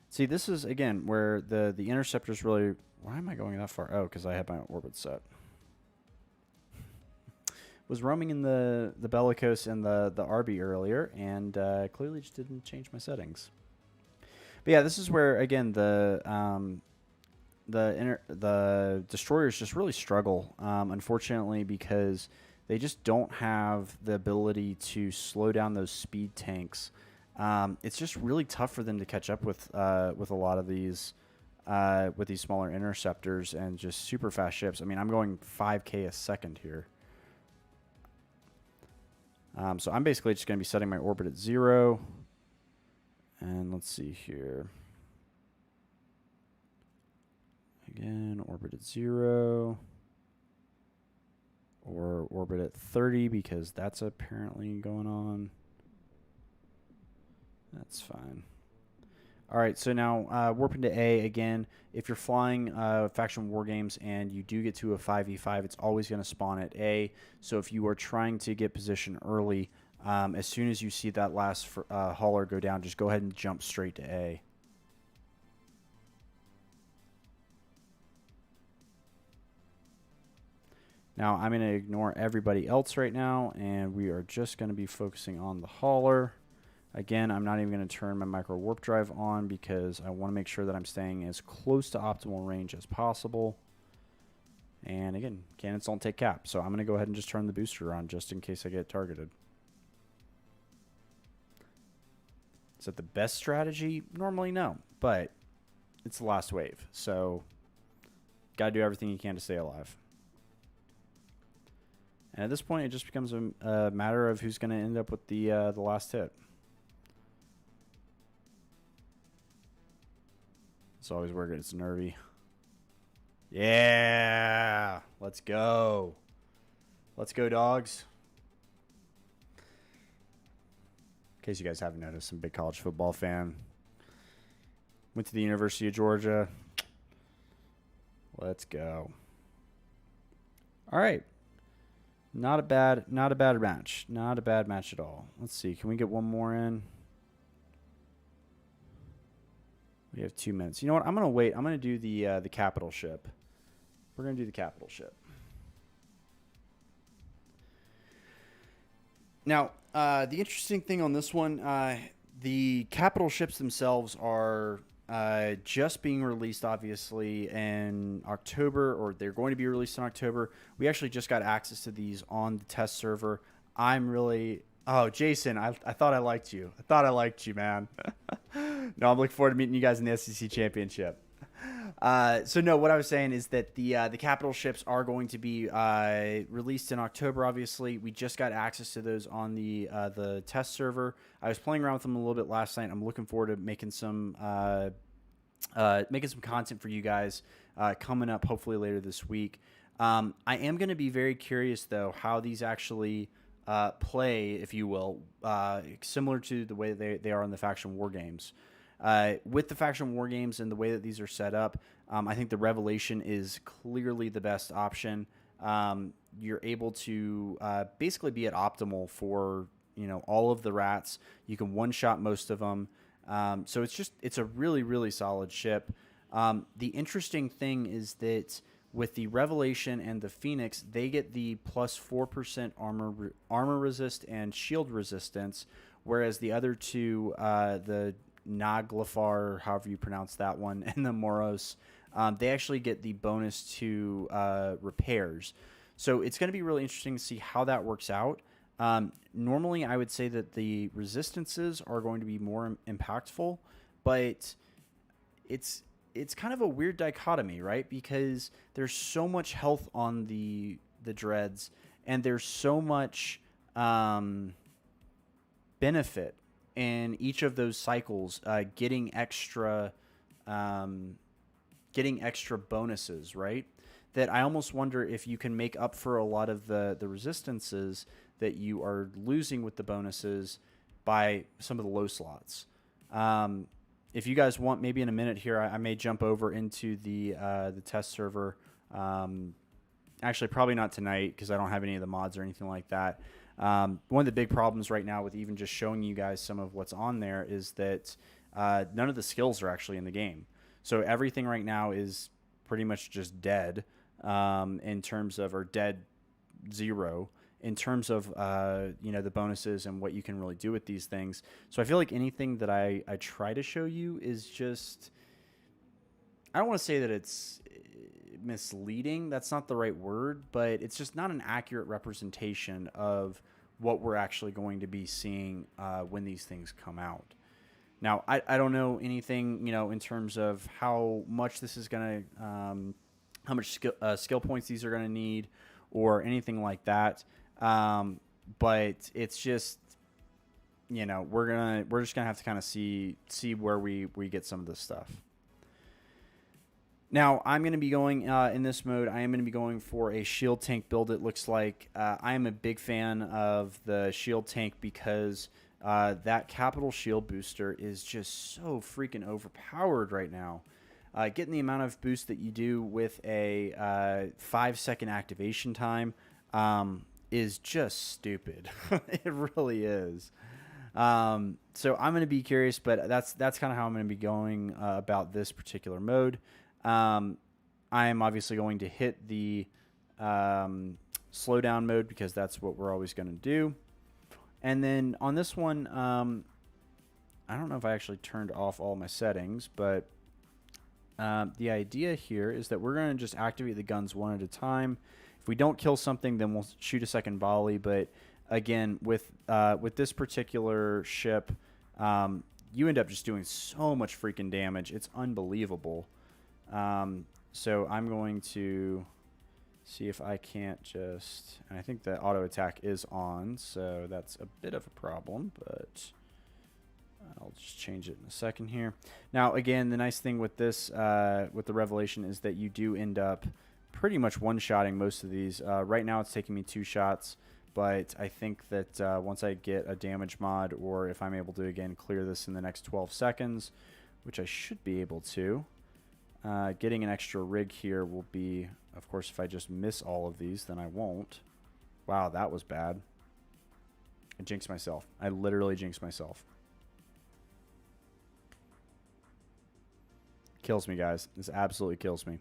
See, this is, again, where the interceptor's really... Why am I going that far? Oh, because I had my orbit set. Was roaming in the Bellicose and the RB earlier, and clearly just didn't change my settings. But yeah, this is where, again, the destroyers just really struggle, unfortunately, because they just don't have the ability to slow down those speed tanks. It's just really tough for them to catch up with a lot of these with these smaller interceptors and just super fast ships. I mean, I'm going 5K a second here. So I'm basically just going to be setting my orbit at 0. And let's see here. Again, orbit at 0. Or orbit at 30 because that's apparently going on. That's fine. All right, so now warp into A again. If you're flying Faction Wargames and you do get to a 5v5, it's always going to spawn at A. So if you are trying to get position early, as soon as you see that last hauler go down, just go ahead and jump straight to A. Now I'm going to ignore everybody else right now, and we are just going to be focusing on the hauler. Again, I'm not even going to turn my micro warp drive on because I want to make sure that I'm staying as close to optimal range as possible. And again, cannons don't take cap, so I'm going to go ahead and just turn the booster on just in case I get targeted. Is that the best strategy? Normally, no, but it's the last wave, so got to do everything you can to stay alive. And at this point, it just becomes a matter of who's going to end up with the last hit. It's always where it's nervy. Yeah, let's go. Let's go, dogs. In case you guys haven't noticed, I'm a big college football fan. Went to the University of Georgia. Let's go. All right. Not a bad match. Not a bad match at all. Let's see. Can we get one more in? We have 2 minutes. You know what? I'm going to wait. I'm going to do the capital ship. We're going to do the capital ship. Now, the interesting thing on this one, the capital ships themselves are just being released, obviously, in October, or they're going to be released in October. We actually just got access to these on the test server. I'm really... Oh, Jason, I thought I liked you. I thought I liked you, man. No, I'm looking forward to meeting you guys in the SEC Championship. So, no, what I was saying is that the capital ships are going to be released in October, obviously. We just got access to those on the test server. I was playing around with them a little bit last night. I'm looking forward to making some content for you guys coming up hopefully later this week. I am going to be very curious, though, how these actually... play, if you will, similar to the way they are in the Faction Wargames. With the Faction Wargames and the way that these are set up, I think the Revelation is clearly the best option. You're able to basically be at optimal for all of the rats. You can one-shot most of them. So it's a really, really solid ship. The interesting thing is that with the Revelation and the Phoenix, they get the plus 4% armor resist and shield resistance, whereas the other two, the Naglafar, however you pronounce that one, and the Moros, they actually get the bonus to repairs. So it's going to be really interesting to see how that works out. Normally, I would say that the resistances are going to be more impactful, but it's kind of a weird dichotomy, right? Because there's so much health on the dreads, and there's so much benefit in each of those cycles, getting extra bonuses, right? That I almost wonder if you can make up for a lot of the resistances that you are losing with the bonuses by some of the low slots. if you guys want, maybe in a minute here, I may jump over into the test server. Actually, probably not tonight because I don't have any of the mods or anything like that. One of the big problems right now with even just showing you guys some of what's on there is that none of the skills are actually in the game. So everything right now is pretty much just dead in terms of, or dead 0 in terms of, the bonuses and what you can really do with these things. So I feel like anything that I try to show you is just, I don't want to say that it's misleading. That's not the right word, but it's just not an accurate representation of what we're actually going to be seeing when these things come out. Now, I don't know anything, in terms of how much this is going to, how much skill points these are going to need or anything like that. But it's just, we're just gonna have to kind of see where we get some of this stuff. Now, I'm going to be going, in this mode, I am going to be going for a shield tank build, it looks like. I am a big fan of the shield tank because that capital shield booster is just so freaking overpowered right now. Getting the amount of boost that you do with a 5-second activation time is just stupid. It really is. So I'm going to be curious, but that's kind of how I'm going to be going about this particular mode. I am obviously going to hit the slowdown mode because that's what we're always going to do. And then on this one, I don't know if I actually turned off all my settings, but the idea here is that we're going to just activate the guns one at a time. If we don't kill something, then we'll shoot a second volley. But again, with this particular ship, you end up just doing so much freaking damage. It's unbelievable. So I'm going to see if I can't just, and I think the auto attack is on, so that's a bit of a problem, but I'll just change it in a second here. Now, again, the nice thing with this, with the Revelation, is that you do end up pretty much one-shotting most of these. Right now it's taking me 2 shots, but I think that once I get a damage mod, or if I'm able to, again, clear this in the next 12 seconds, which I should be able to, getting an extra rig here will be, of course, if I just miss all of these, then I won't. Wow, that was bad. I jinxed myself. I literally jinxed myself. Kills me, guys. This absolutely kills me.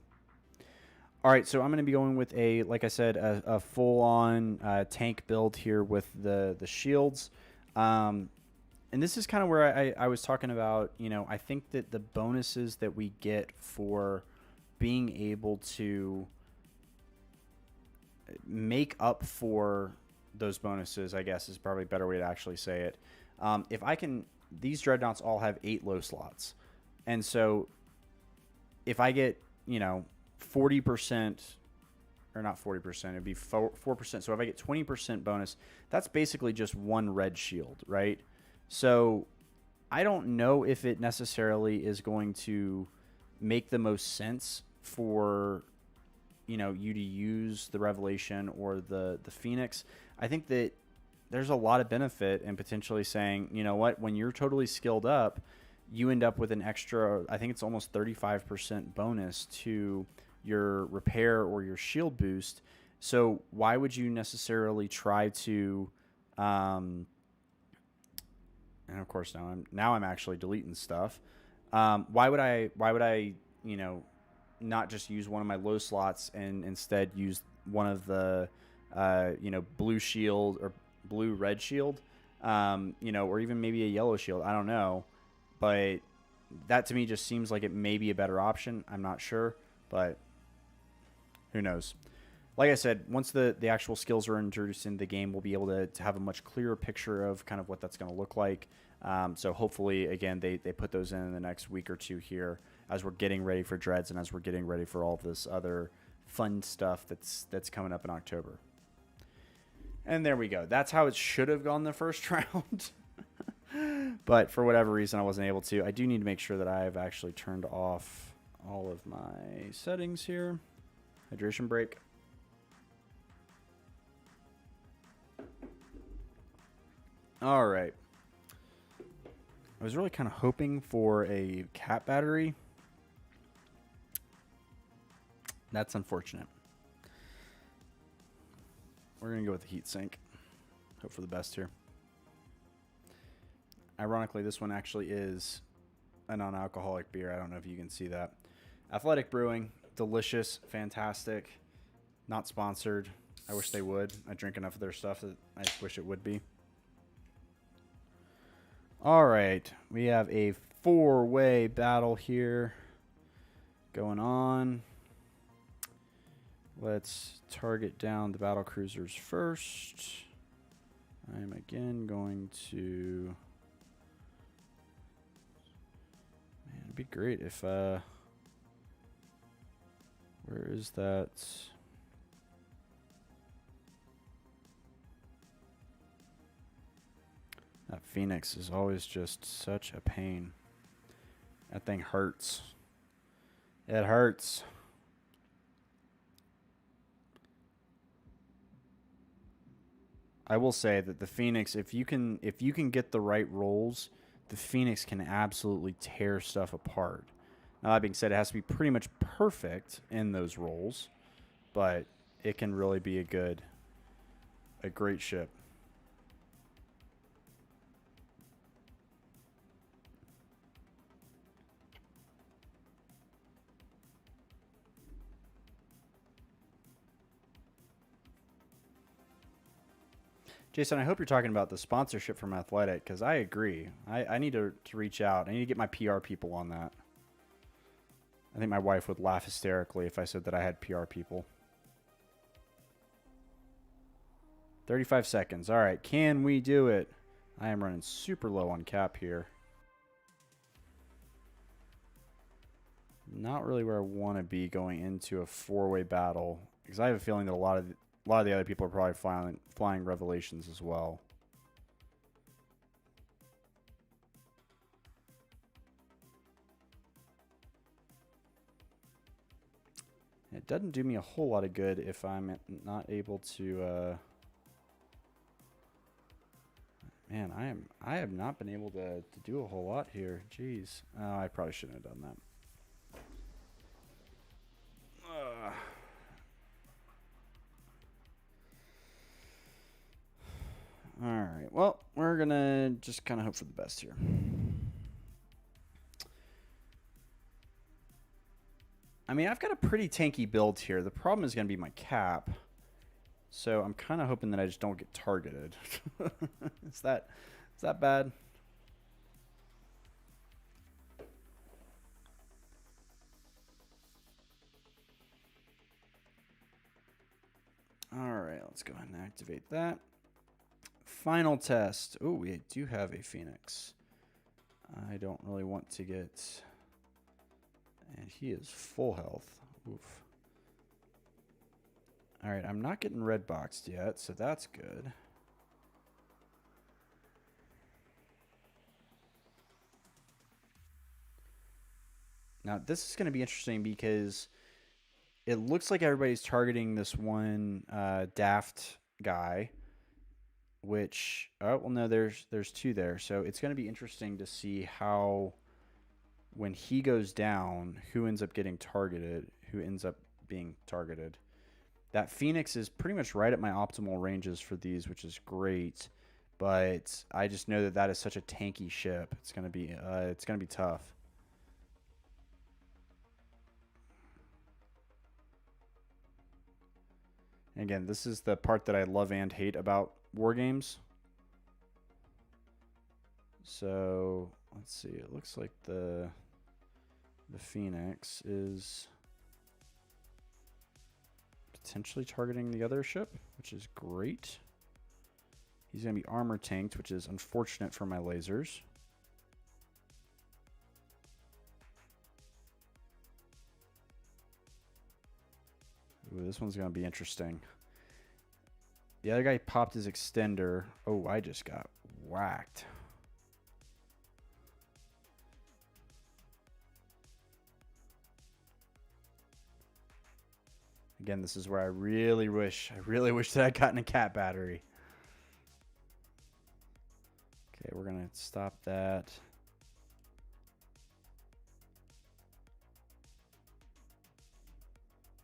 All right, so I'm going to be going with a, like I said, a full-on tank build here with the shields. And this is kind of where I was talking about, I think that the bonuses that we get for being able to make up for those bonuses, I guess, is probably a better way to actually say it. If I can, these dreadnoughts all have 8 low slots. And so if I get, 40%, or not 40%, it'd be 4%. So if I get 20% bonus, that's basically just 1 red shield, right? So I don't know if it necessarily is going to make the most sense for, you to use the Revelation or the Phoenix. I think that there's a lot of benefit in potentially saying, you know what, when you're totally skilled up, you end up with an extra, I think it's almost 35% bonus to your repair or your shield boost. So why would you necessarily try to, and of course now I'm actually deleting stuff. Why would I, not just use one of my low slots and instead use one of the, blue shield or blue red shield, or even maybe a yellow shield. I don't know. But that to me just seems like it may be a better option. I'm not sure, but who knows? Like I said, once the actual skills are introduced into the game, we'll be able to have a much clearer picture of kind of what that's going to look like. So hopefully, again, they put those in the next week or 2 here as we're getting ready for Dreads and as we're getting ready for all of this other fun stuff that's coming up in October. And there we go. That's how it should have gone the first round. But for whatever reason, I wasn't able to. I do need to make sure that I've actually turned off all of my settings here. Hydration break. All right. I was really kind of hoping for a cat battery. That's unfortunate. We're going to go with the heat sink. Hope for the best here. Ironically, this one actually is a non-alcoholic beer. I don't know if you can see that. Athletic Brewing. Delicious. Fantastic. Not sponsored. I wish they would. I drink enough of their stuff that I just wish it would be. All right. We have a 4-way battle here going on. Let's target down the battle cruisers first. I'm again going to... Man, it'd be great if... Where is that? That Phoenix is always just such a pain. That thing hurts. It hurts. I will say that the Phoenix, if you can get the right rolls, the Phoenix can absolutely tear stuff apart. Now that being said, it has to be pretty much perfect in those rolls, but it can really be a great ship. Jason, I hope you're talking about the sponsorship from Athletic, because I agree. I need to reach out. I need to get my PR people on that. I think my wife would laugh hysterically if I said that I had PR people. 35 seconds. All right, can we do it? I am running super low on cap here. Not really where I want to be going into a 4-way battle, because I have a feeling that a lot of the other people are probably flying Revelations as well. It doesn't do me a whole lot of good if I'm not able to... Man, I have not been able to do a whole lot here. Jeez. Oh, I probably shouldn't have done that. All right. Well, we're going to just kind of hope for the best here. I mean, I've got a pretty tanky build here. The problem is going to be my cap. So I'm kind of hoping that I just don't get targeted. Is that bad? All right, let's go ahead and activate that. Final test. Oh, we do have a Phoenix. I don't really want to get... And he is full health. Oof. All right, I'm not getting red boxed yet, so that's good. Now, this is going to be interesting because it looks like everybody's targeting this one daft guy, which, oh, well, no, there's two there. So it's going to be interesting to see how, when he goes down, who ends up getting targeted, who ends up being targeted. That Phoenix is pretty much right at my optimal ranges for these, which is great. But I just know that that is such a tanky ship. It's gonna be tough. And again, this is the part that I love and hate about Wargames. So let's see. It looks like the Phoenix is potentially targeting the other ship, which is great. He's going to be armor tanked, which is unfortunate for my lasers. Ooh, this one's going to be interesting. The other guy popped his extender. Oh, I just got whacked. Again, this is where I really wish that I'd gotten a cat battery. Okay, we're going to stop that.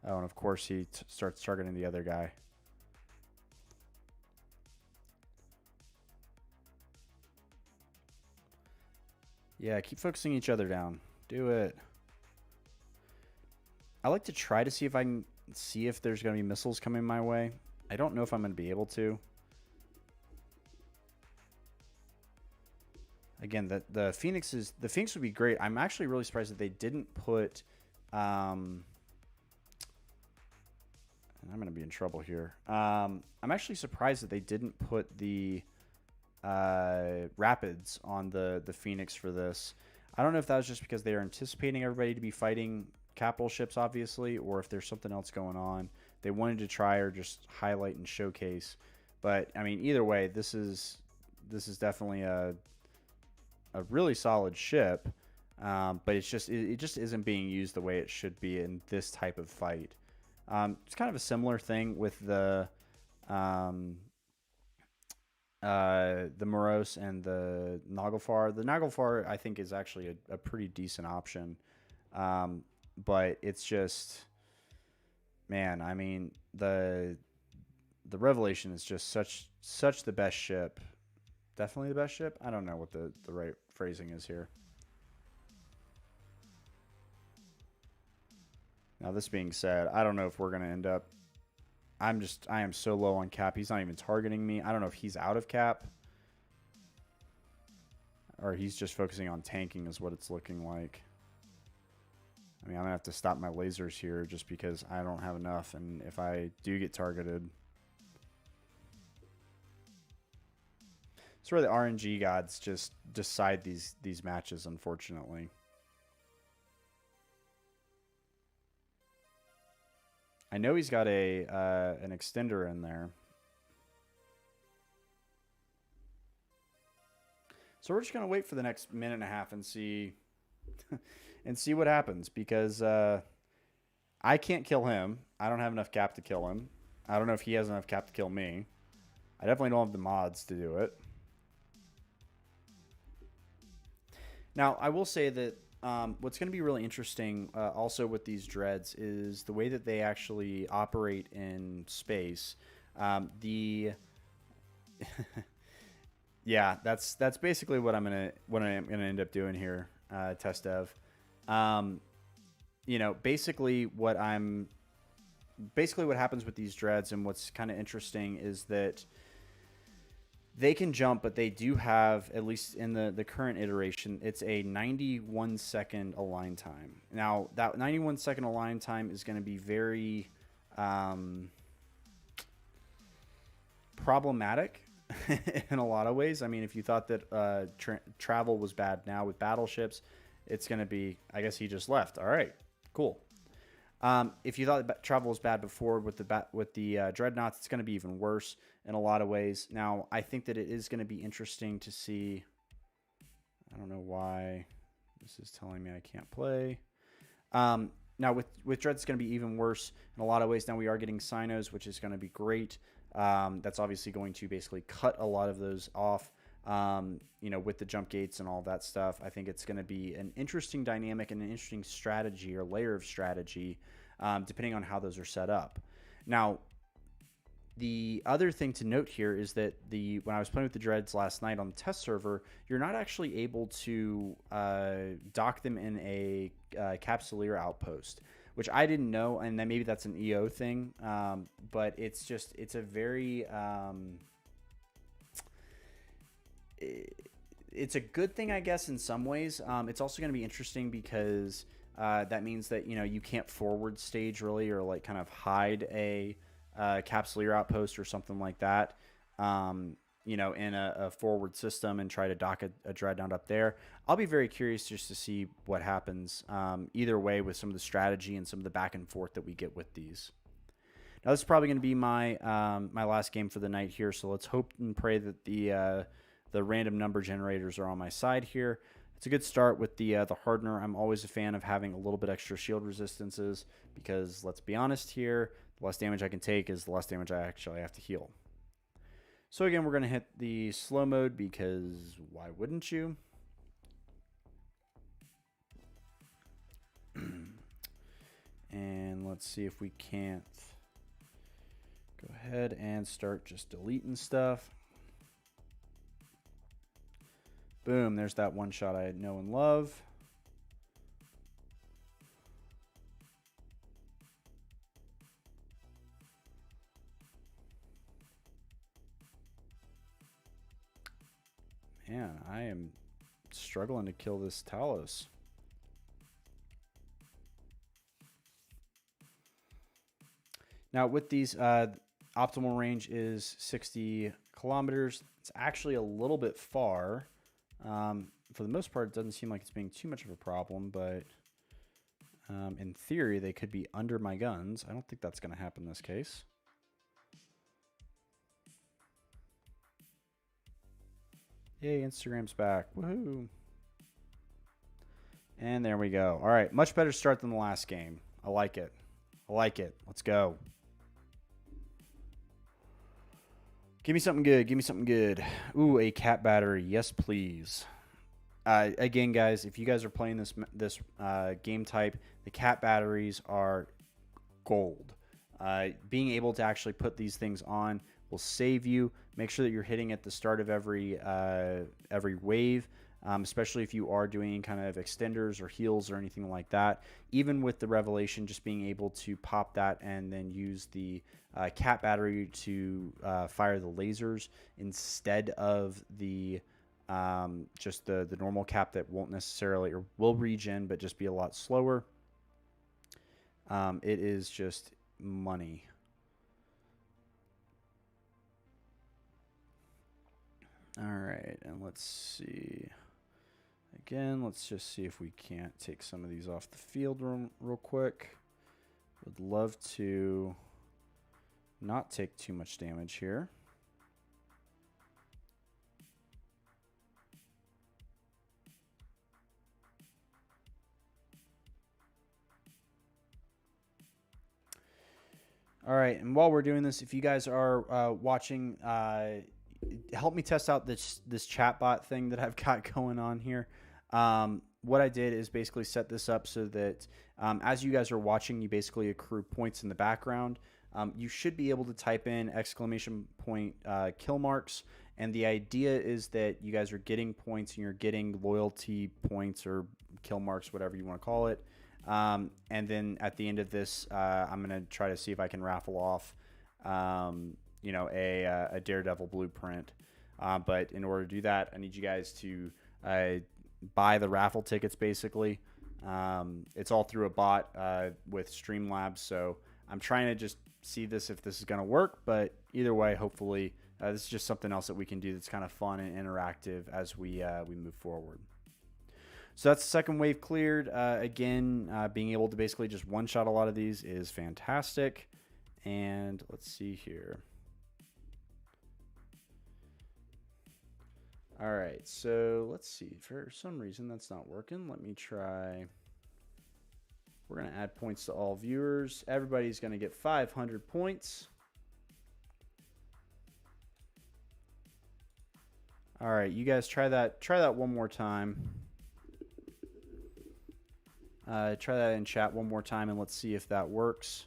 Oh, and of course he starts targeting the other guy. Yeah, keep focusing each other down. Do it. I like to try to see if I can see if there's going to be missiles coming my way. I don't know if I'm going to be able to. Again, the Phoenix would be great. I'm actually really surprised that they didn't put and I'm going to be in trouble here. I'm actually surprised that they didn't put the rapids on the Phoenix for this. I don't know if that was just because they are anticipating everybody to be fighting capital ships, obviously, or if there's something else going on. They wanted to try or just highlight and showcase. But I mean, either way, this is definitely a really solid ship. But it just isn't being used the way it should be in this type of fight. It's kind of a similar thing with the Morose and the Naglfar. The Naglfar, I think, is actually a pretty decent option. But it's just, man, I mean, the Revelation is just such the best ship. Definitely the best ship. I don't know what the right phrasing is here. Now, this being said, I don't know if we're going to end up... I am so low on cap. He's not even targeting me. I don't know if he's out of cap. Or he's just focusing on tanking is what it's looking like. I mean, I'm going to have to stop my lasers here just because I don't have enough. And if I do get targeted... It's where the RNG gods just decide these matches, unfortunately. I know he's got an extender in there. So we're just going to wait for the next minute and a half and see what happens, because I can't kill him. I don't have enough cap to kill him. I don't know if he has enough cap to kill me. I definitely don't have the mods to do it. Now, I will say that what's going to be really interesting also with these dreads is the way that they actually operate in space. Yeah, that's basically what I'm gonna end up doing here, test dev. You know, basically what happens with these dreads, and what's kind of interesting, is that they can jump, but they do have, at least in the current iteration, it's a 91-second align time. Now, that 91-second align time is going to be very problematic in a lot of ways. I mean, if you thought that travel was bad now with battleships, it's going to be, I guess he just left. All right, cool. If you thought that travel was bad before with the dreadnoughts, it's going to be even worse in a lot of ways. Now, I think that it is going to be interesting to see. I don't know why this is telling me I can't play. Now, with dreads, it's going to be even worse in a lot of ways. Now, we are getting Sinos, which is going to be great. That's obviously going to basically cut a lot of those off. You know, with the jump gates and all that stuff. I think it's going to be an interesting dynamic and an interesting strategy or layer of strategy, depending on how those are set up. Now, the other thing to note here is that when I was playing with the dreads last night on the test server, you're not actually able to dock them in a Capsuleer outpost, which I didn't know, and then maybe that's an EO thing, but it's a very... it's a good thing, I guess, in some ways. It's also going to be interesting because that means that, you know, you can't forward stage really, or like kind of hide a Capsuleer outpost or something like that, you know, in a forward system and try to dock a dreadnought up there. I'll be very curious just to see what happens either way with some of the strategy and some of the back and forth that we get with these. Now, this is probably going to be my my last game for the night here, so let's hope and pray that the random number generators are on my side here. It's a good start with the hardener. I'm always a fan of having a little bit extra shield resistances because, let's be honest here, the less damage I can take is the less damage I actually have to heal. So again, we're going to hit the slow mode because why wouldn't you? And let's see if we can't go ahead and start just deleting stuff. Boom, there's that one shot I know and love. Man, I am struggling to kill this Talos. Now with these, optimal range is 60 kilometers. It's actually a little bit far. For the most part, it doesn't seem like it's being too much of a problem, but in theory, they could be under my guns. I don't think that's going to happen in this case. Yay, Instagram's back. Woohoo. And there we go. All right, much better start than the last game. I like it. I like it. Let's go. Give me something good. Give me something good. Ooh, a cat battery. Yes, please. Again, guys, if you guys are playing this game type, the cat batteries are gold. Being able to actually put these things on will save you. Make sure that you're hitting at the start of every wave, especially if you are doing kind of extenders or heals or anything like that. Even with the Revelation, just being able to pop that and then use the cat battery to fire the lasers instead of the just the normal cap that won't necessarily or will regen but just be a lot slower. It is just money. All right, and let's see. Again, let's just see if we can't take some of these off the field real quick. Would love to not take too much damage here. All right, and while we're doing this, if you guys are watching, help me test out this chatbot thing that I've got going on here. What I did is basically set this up so that as you guys are watching, you basically accrue points in the background. You should be able to type in ! Kill marks, and the idea is that you guys are getting points and you're getting loyalty points or kill marks, whatever you want to call it. And then at the end of this, I'm going to try to see if I can raffle off, you know, a Daredevil blueprint. But in order to do that, I need you guys to buy the raffle tickets, basically. It's all through a bot with Streamlabs, so I'm trying to just see if this is going to work. But either way, hopefully, this is just something else that we can do that's kind of fun and interactive as we move forward. So that's the second wave cleared. Again, being able to basically just one-shot a lot of these is fantastic. And let's see here. All right, so let's see. For some reason, that's not working. Let me try. We're going to add points to all viewers. Everybody's going to get 500 points. All right, you guys try that one more time. Try that in chat one more time, and let's see if that works.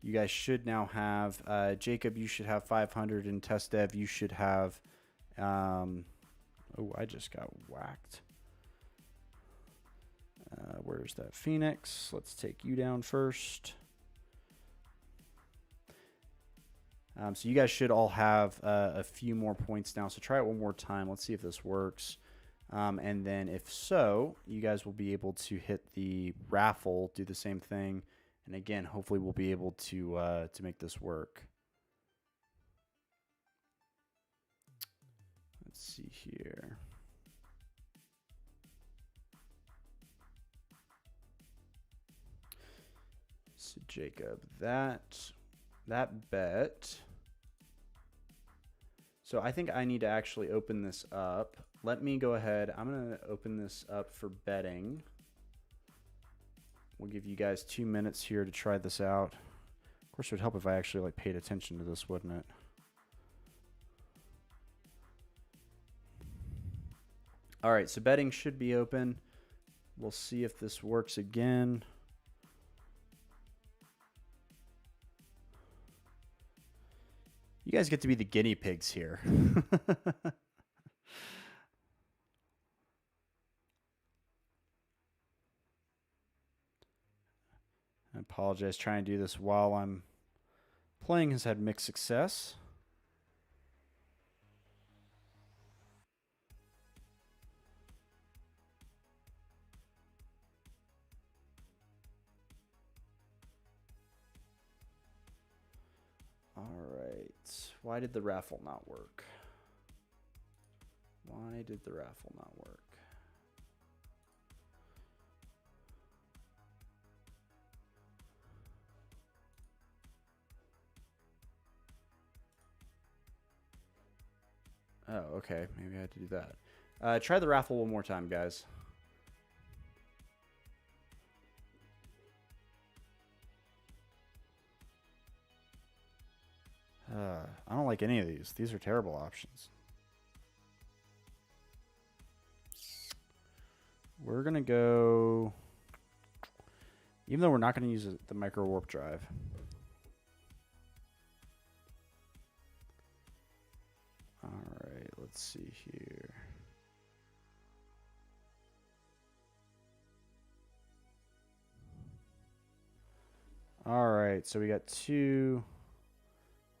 You guys should now have, Jacob, you should have 500, and Test Dev, you should have, oh, I just got whacked. Where's that Phoenix? Let's take you down first. So you guys should all have a few more points now. So try it one more time. Let's see if this works. And then if so, you guys will be able to hit the raffle, do the same thing. And again, hopefully we'll be able to make this work. Let's see here. So Jacob, that bet. So I think I need to actually open this up. Let me go ahead. I'm going to open this up for betting. We'll give you guys 2 minutes here to try this out. Of course, it would help if I actually like paid attention to this, wouldn't it? All right, so betting should be open. We'll see if this works again. You guys get to be the guinea pigs here. I apologize. Trying to do this while I'm playing has had mixed success. All right. Why did the raffle not work? Why did the raffle not work? Oh, okay. Maybe I had to do that. Try the raffle one more time, guys. I don't like any of these. These are terrible options. We're going to go... Even though we're not going to use the micro warp drive. All right, let's see here. All right, so we got 2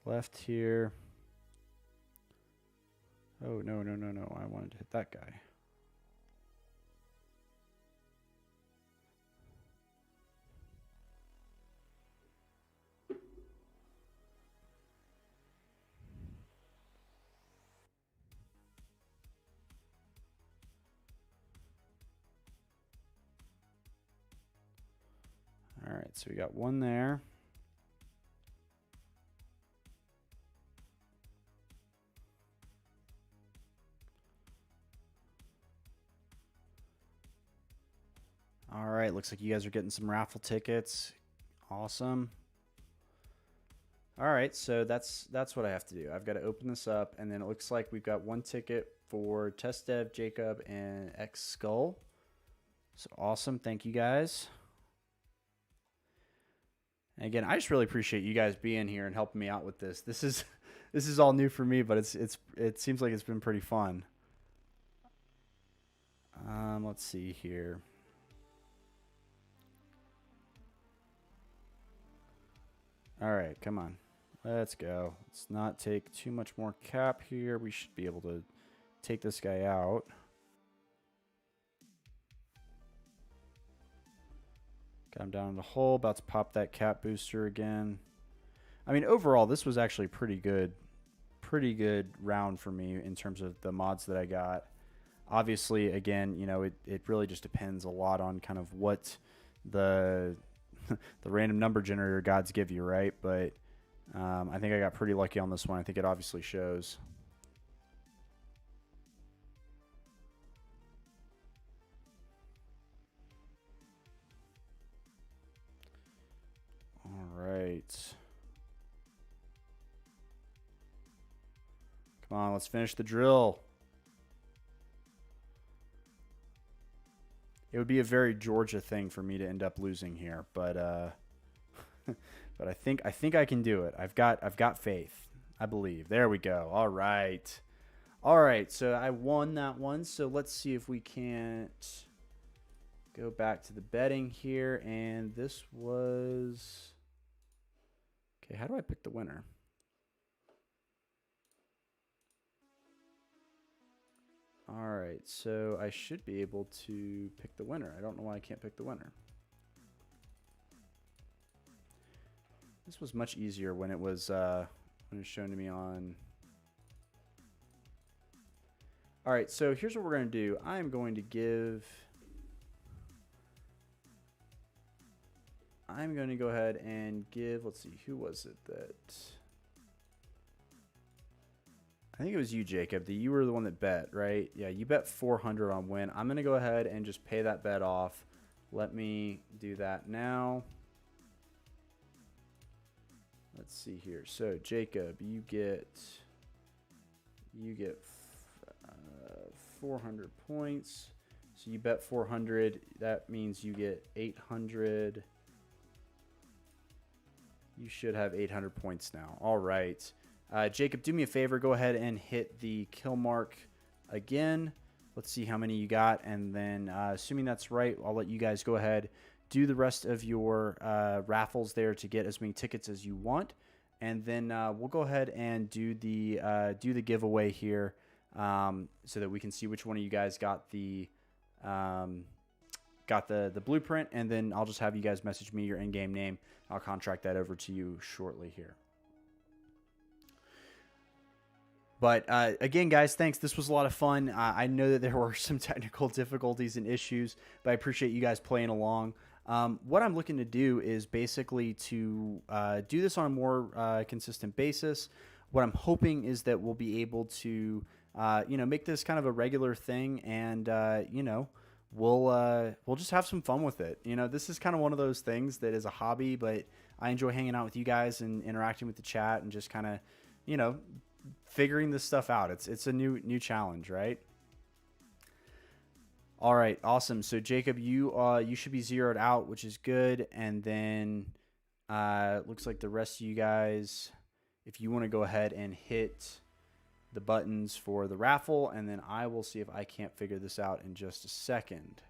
left here. Oh, no. I wanted to hit that guy. All right, so we got 1 there. All right, looks like you guys are getting some raffle tickets. Awesome. All right, so that's what I have to do. I've got to open this up, and then it looks like we've got 1 ticket for Test Dev, Jacob, and X Skull. So awesome. Thank you guys. And again, I just really appreciate you guys being here and helping me out with this. This is all new for me, but it seems like it's been pretty fun. Let's see here. All right, come on. Let's go. Let's not take too much more cap here. We should be able to take this guy out. Got him down in the hole. About to pop that cap booster again. I mean, overall, this was actually pretty good round for me in terms of the mods that I got. Obviously, again, you know, it really just depends a lot on kind of what the the random number generator gods give you, right? But I think I got pretty lucky on this one. I think it obviously shows. All right. Come on, let's finish the drill. It would be a very Georgia thing for me to end up losing here, but but I think I can do it. I've got faith. I believe. There we go. All right. All right, so I won that one. So let's see if we can't go back to the betting here, and this was okay, how do I pick the winner? All right, so I should be able to pick the winner. I don't know why I can't pick the winner. This was much easier when it was shown to me on. All right, so here's what we're going to do. I'm going to go ahead and give, let's see, who was it that... I think it was you, Jacob. You were the one that bet, right? Yeah, you bet 400 on win. I'm going to go ahead and just pay that bet off. Let me do that now. Let's see here. So, Jacob, you get 400 points. So you bet 400. That means you get 800. You should have 800 points now. All right. Jacob, do me a favor. Go ahead and hit the kill mark again. Let's see how many you got. And then assuming that's right, I'll let you guys go ahead, do the rest of your raffles there to get as many tickets as you want. And then we'll go ahead and do the giveaway here so that we can see which one of you guys got the blueprint. And then I'll just have you guys message me your in-game name. I'll contract that over to you shortly here. But again, guys, thanks. This was a lot of fun. I know that there were some technical difficulties and issues, but I appreciate you guys playing along. What I'm looking to do is basically to do this on a more consistent basis. What I'm hoping is that we'll be able to, make this kind of a regular thing, and we'll just have some fun with it. This is kind of one of those things that is a hobby, but I enjoy hanging out with you guys and interacting with the chat and just kind of, figuring this stuff out. It's a new challenge, right? All right, awesome. So Jacob, you should be zeroed out, which is good. And then looks like the rest of you guys, if you want to go ahead and hit the buttons for the raffle, and then I will see if I can't figure this out in just a second.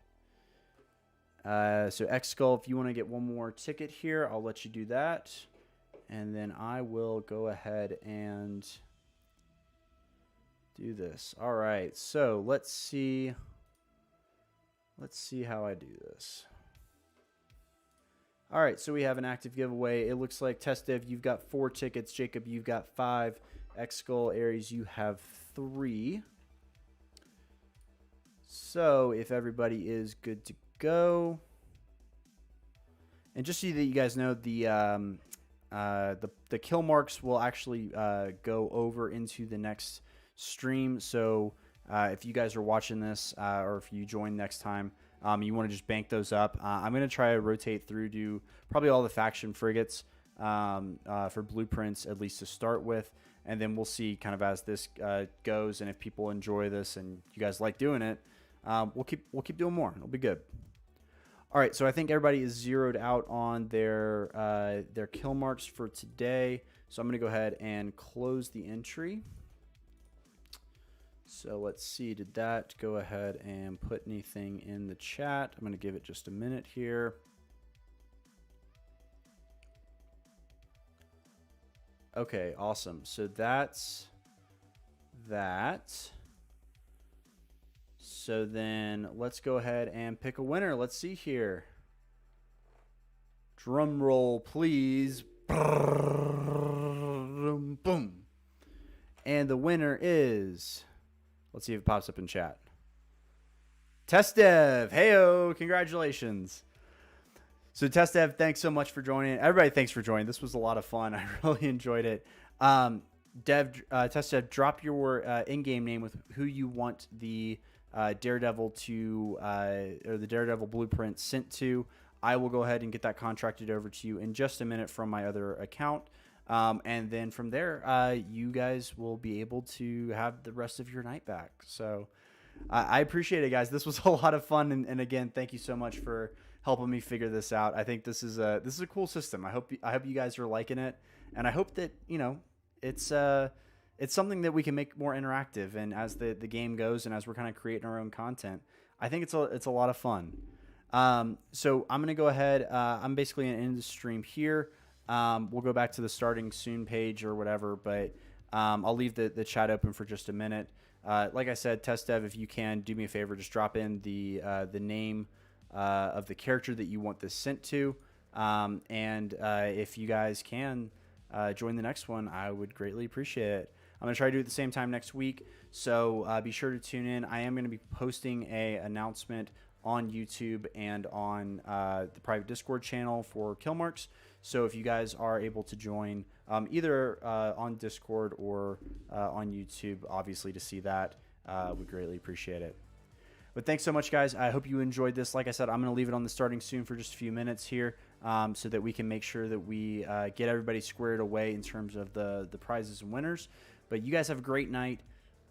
So X Skull, if you want to get one more ticket here, I'll let you do that. And then I will go ahead and do this. All right, so let's see how I do this. All right, so we have an active giveaway. It looks like Test Dev, you've got 4 tickets. Jacob, you've got 5. X Skull, Aries, you have 3. So if everybody is good to go, and just so that you guys know, the kill marks will actually go over into the next stream. So if you guys are watching this or if you join next time, you want to just bank those up. I'm going to try to rotate through to probably all the faction frigates for blueprints, at least to start with. And then we'll see kind of as this goes, and if people enjoy this and you guys like doing it, we'll keep doing more. It'll be good. All right, so I think everybody is zeroed out on their kill marks for today. So I'm going to go ahead and close the entry. So let's see, did that go ahead and put anything in the chat? I'm going to give it just a minute here. Okay, awesome. So that's that. So then let's go ahead and pick a winner. Let's see here. Drum roll, please. Boom. And the winner is... Let's see if it pops up in chat. Test Dev. Heyo, congratulations. So Test Dev, thanks so much for joining. Everybody, thanks for joining. This was a lot of fun. I really enjoyed it. Test Dev, drop your in-game name with who you want the Daredevil or the Daredevil blueprint sent to. I will go ahead and get that contracted over to you in just a minute from my other account. And then from there, you guys will be able to have the rest of your night back. So I appreciate it, guys. This was a lot of fun. And again, thank you so much for helping me figure this out. I think this is a cool system. I hope you guys are liking it. And I hope that, it's something that we can make more interactive. And as the game goes and as we're kind of creating our own content, I think it's a lot of fun. So I'm going to go ahead. I'm basically going to end the stream here. We'll go back to the starting soon page or whatever, but I'll leave the chat open for just a minute. Like I said, Test Dev, if you can, do me a favor, just drop in the name of the character that you want this sent to. And if you guys can join the next one, I would greatly appreciate it. I'm going to try to do it at the same time next week, so be sure to tune in. I am going to be posting an announcement on YouTube and on the private Discord channel for kill marks. So if you guys are able to join either on Discord or on YouTube, obviously to see that, we greatly appreciate it. But thanks so much, guys. I hope you enjoyed this. Like I said, I'm going to leave it on the starting soon for just a few minutes here so that we can make sure that we get everybody squared away in terms of the prizes and winners. But you guys have a great night.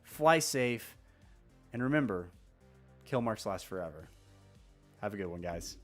Fly safe. And remember, kill marks last forever. Have a good one, guys.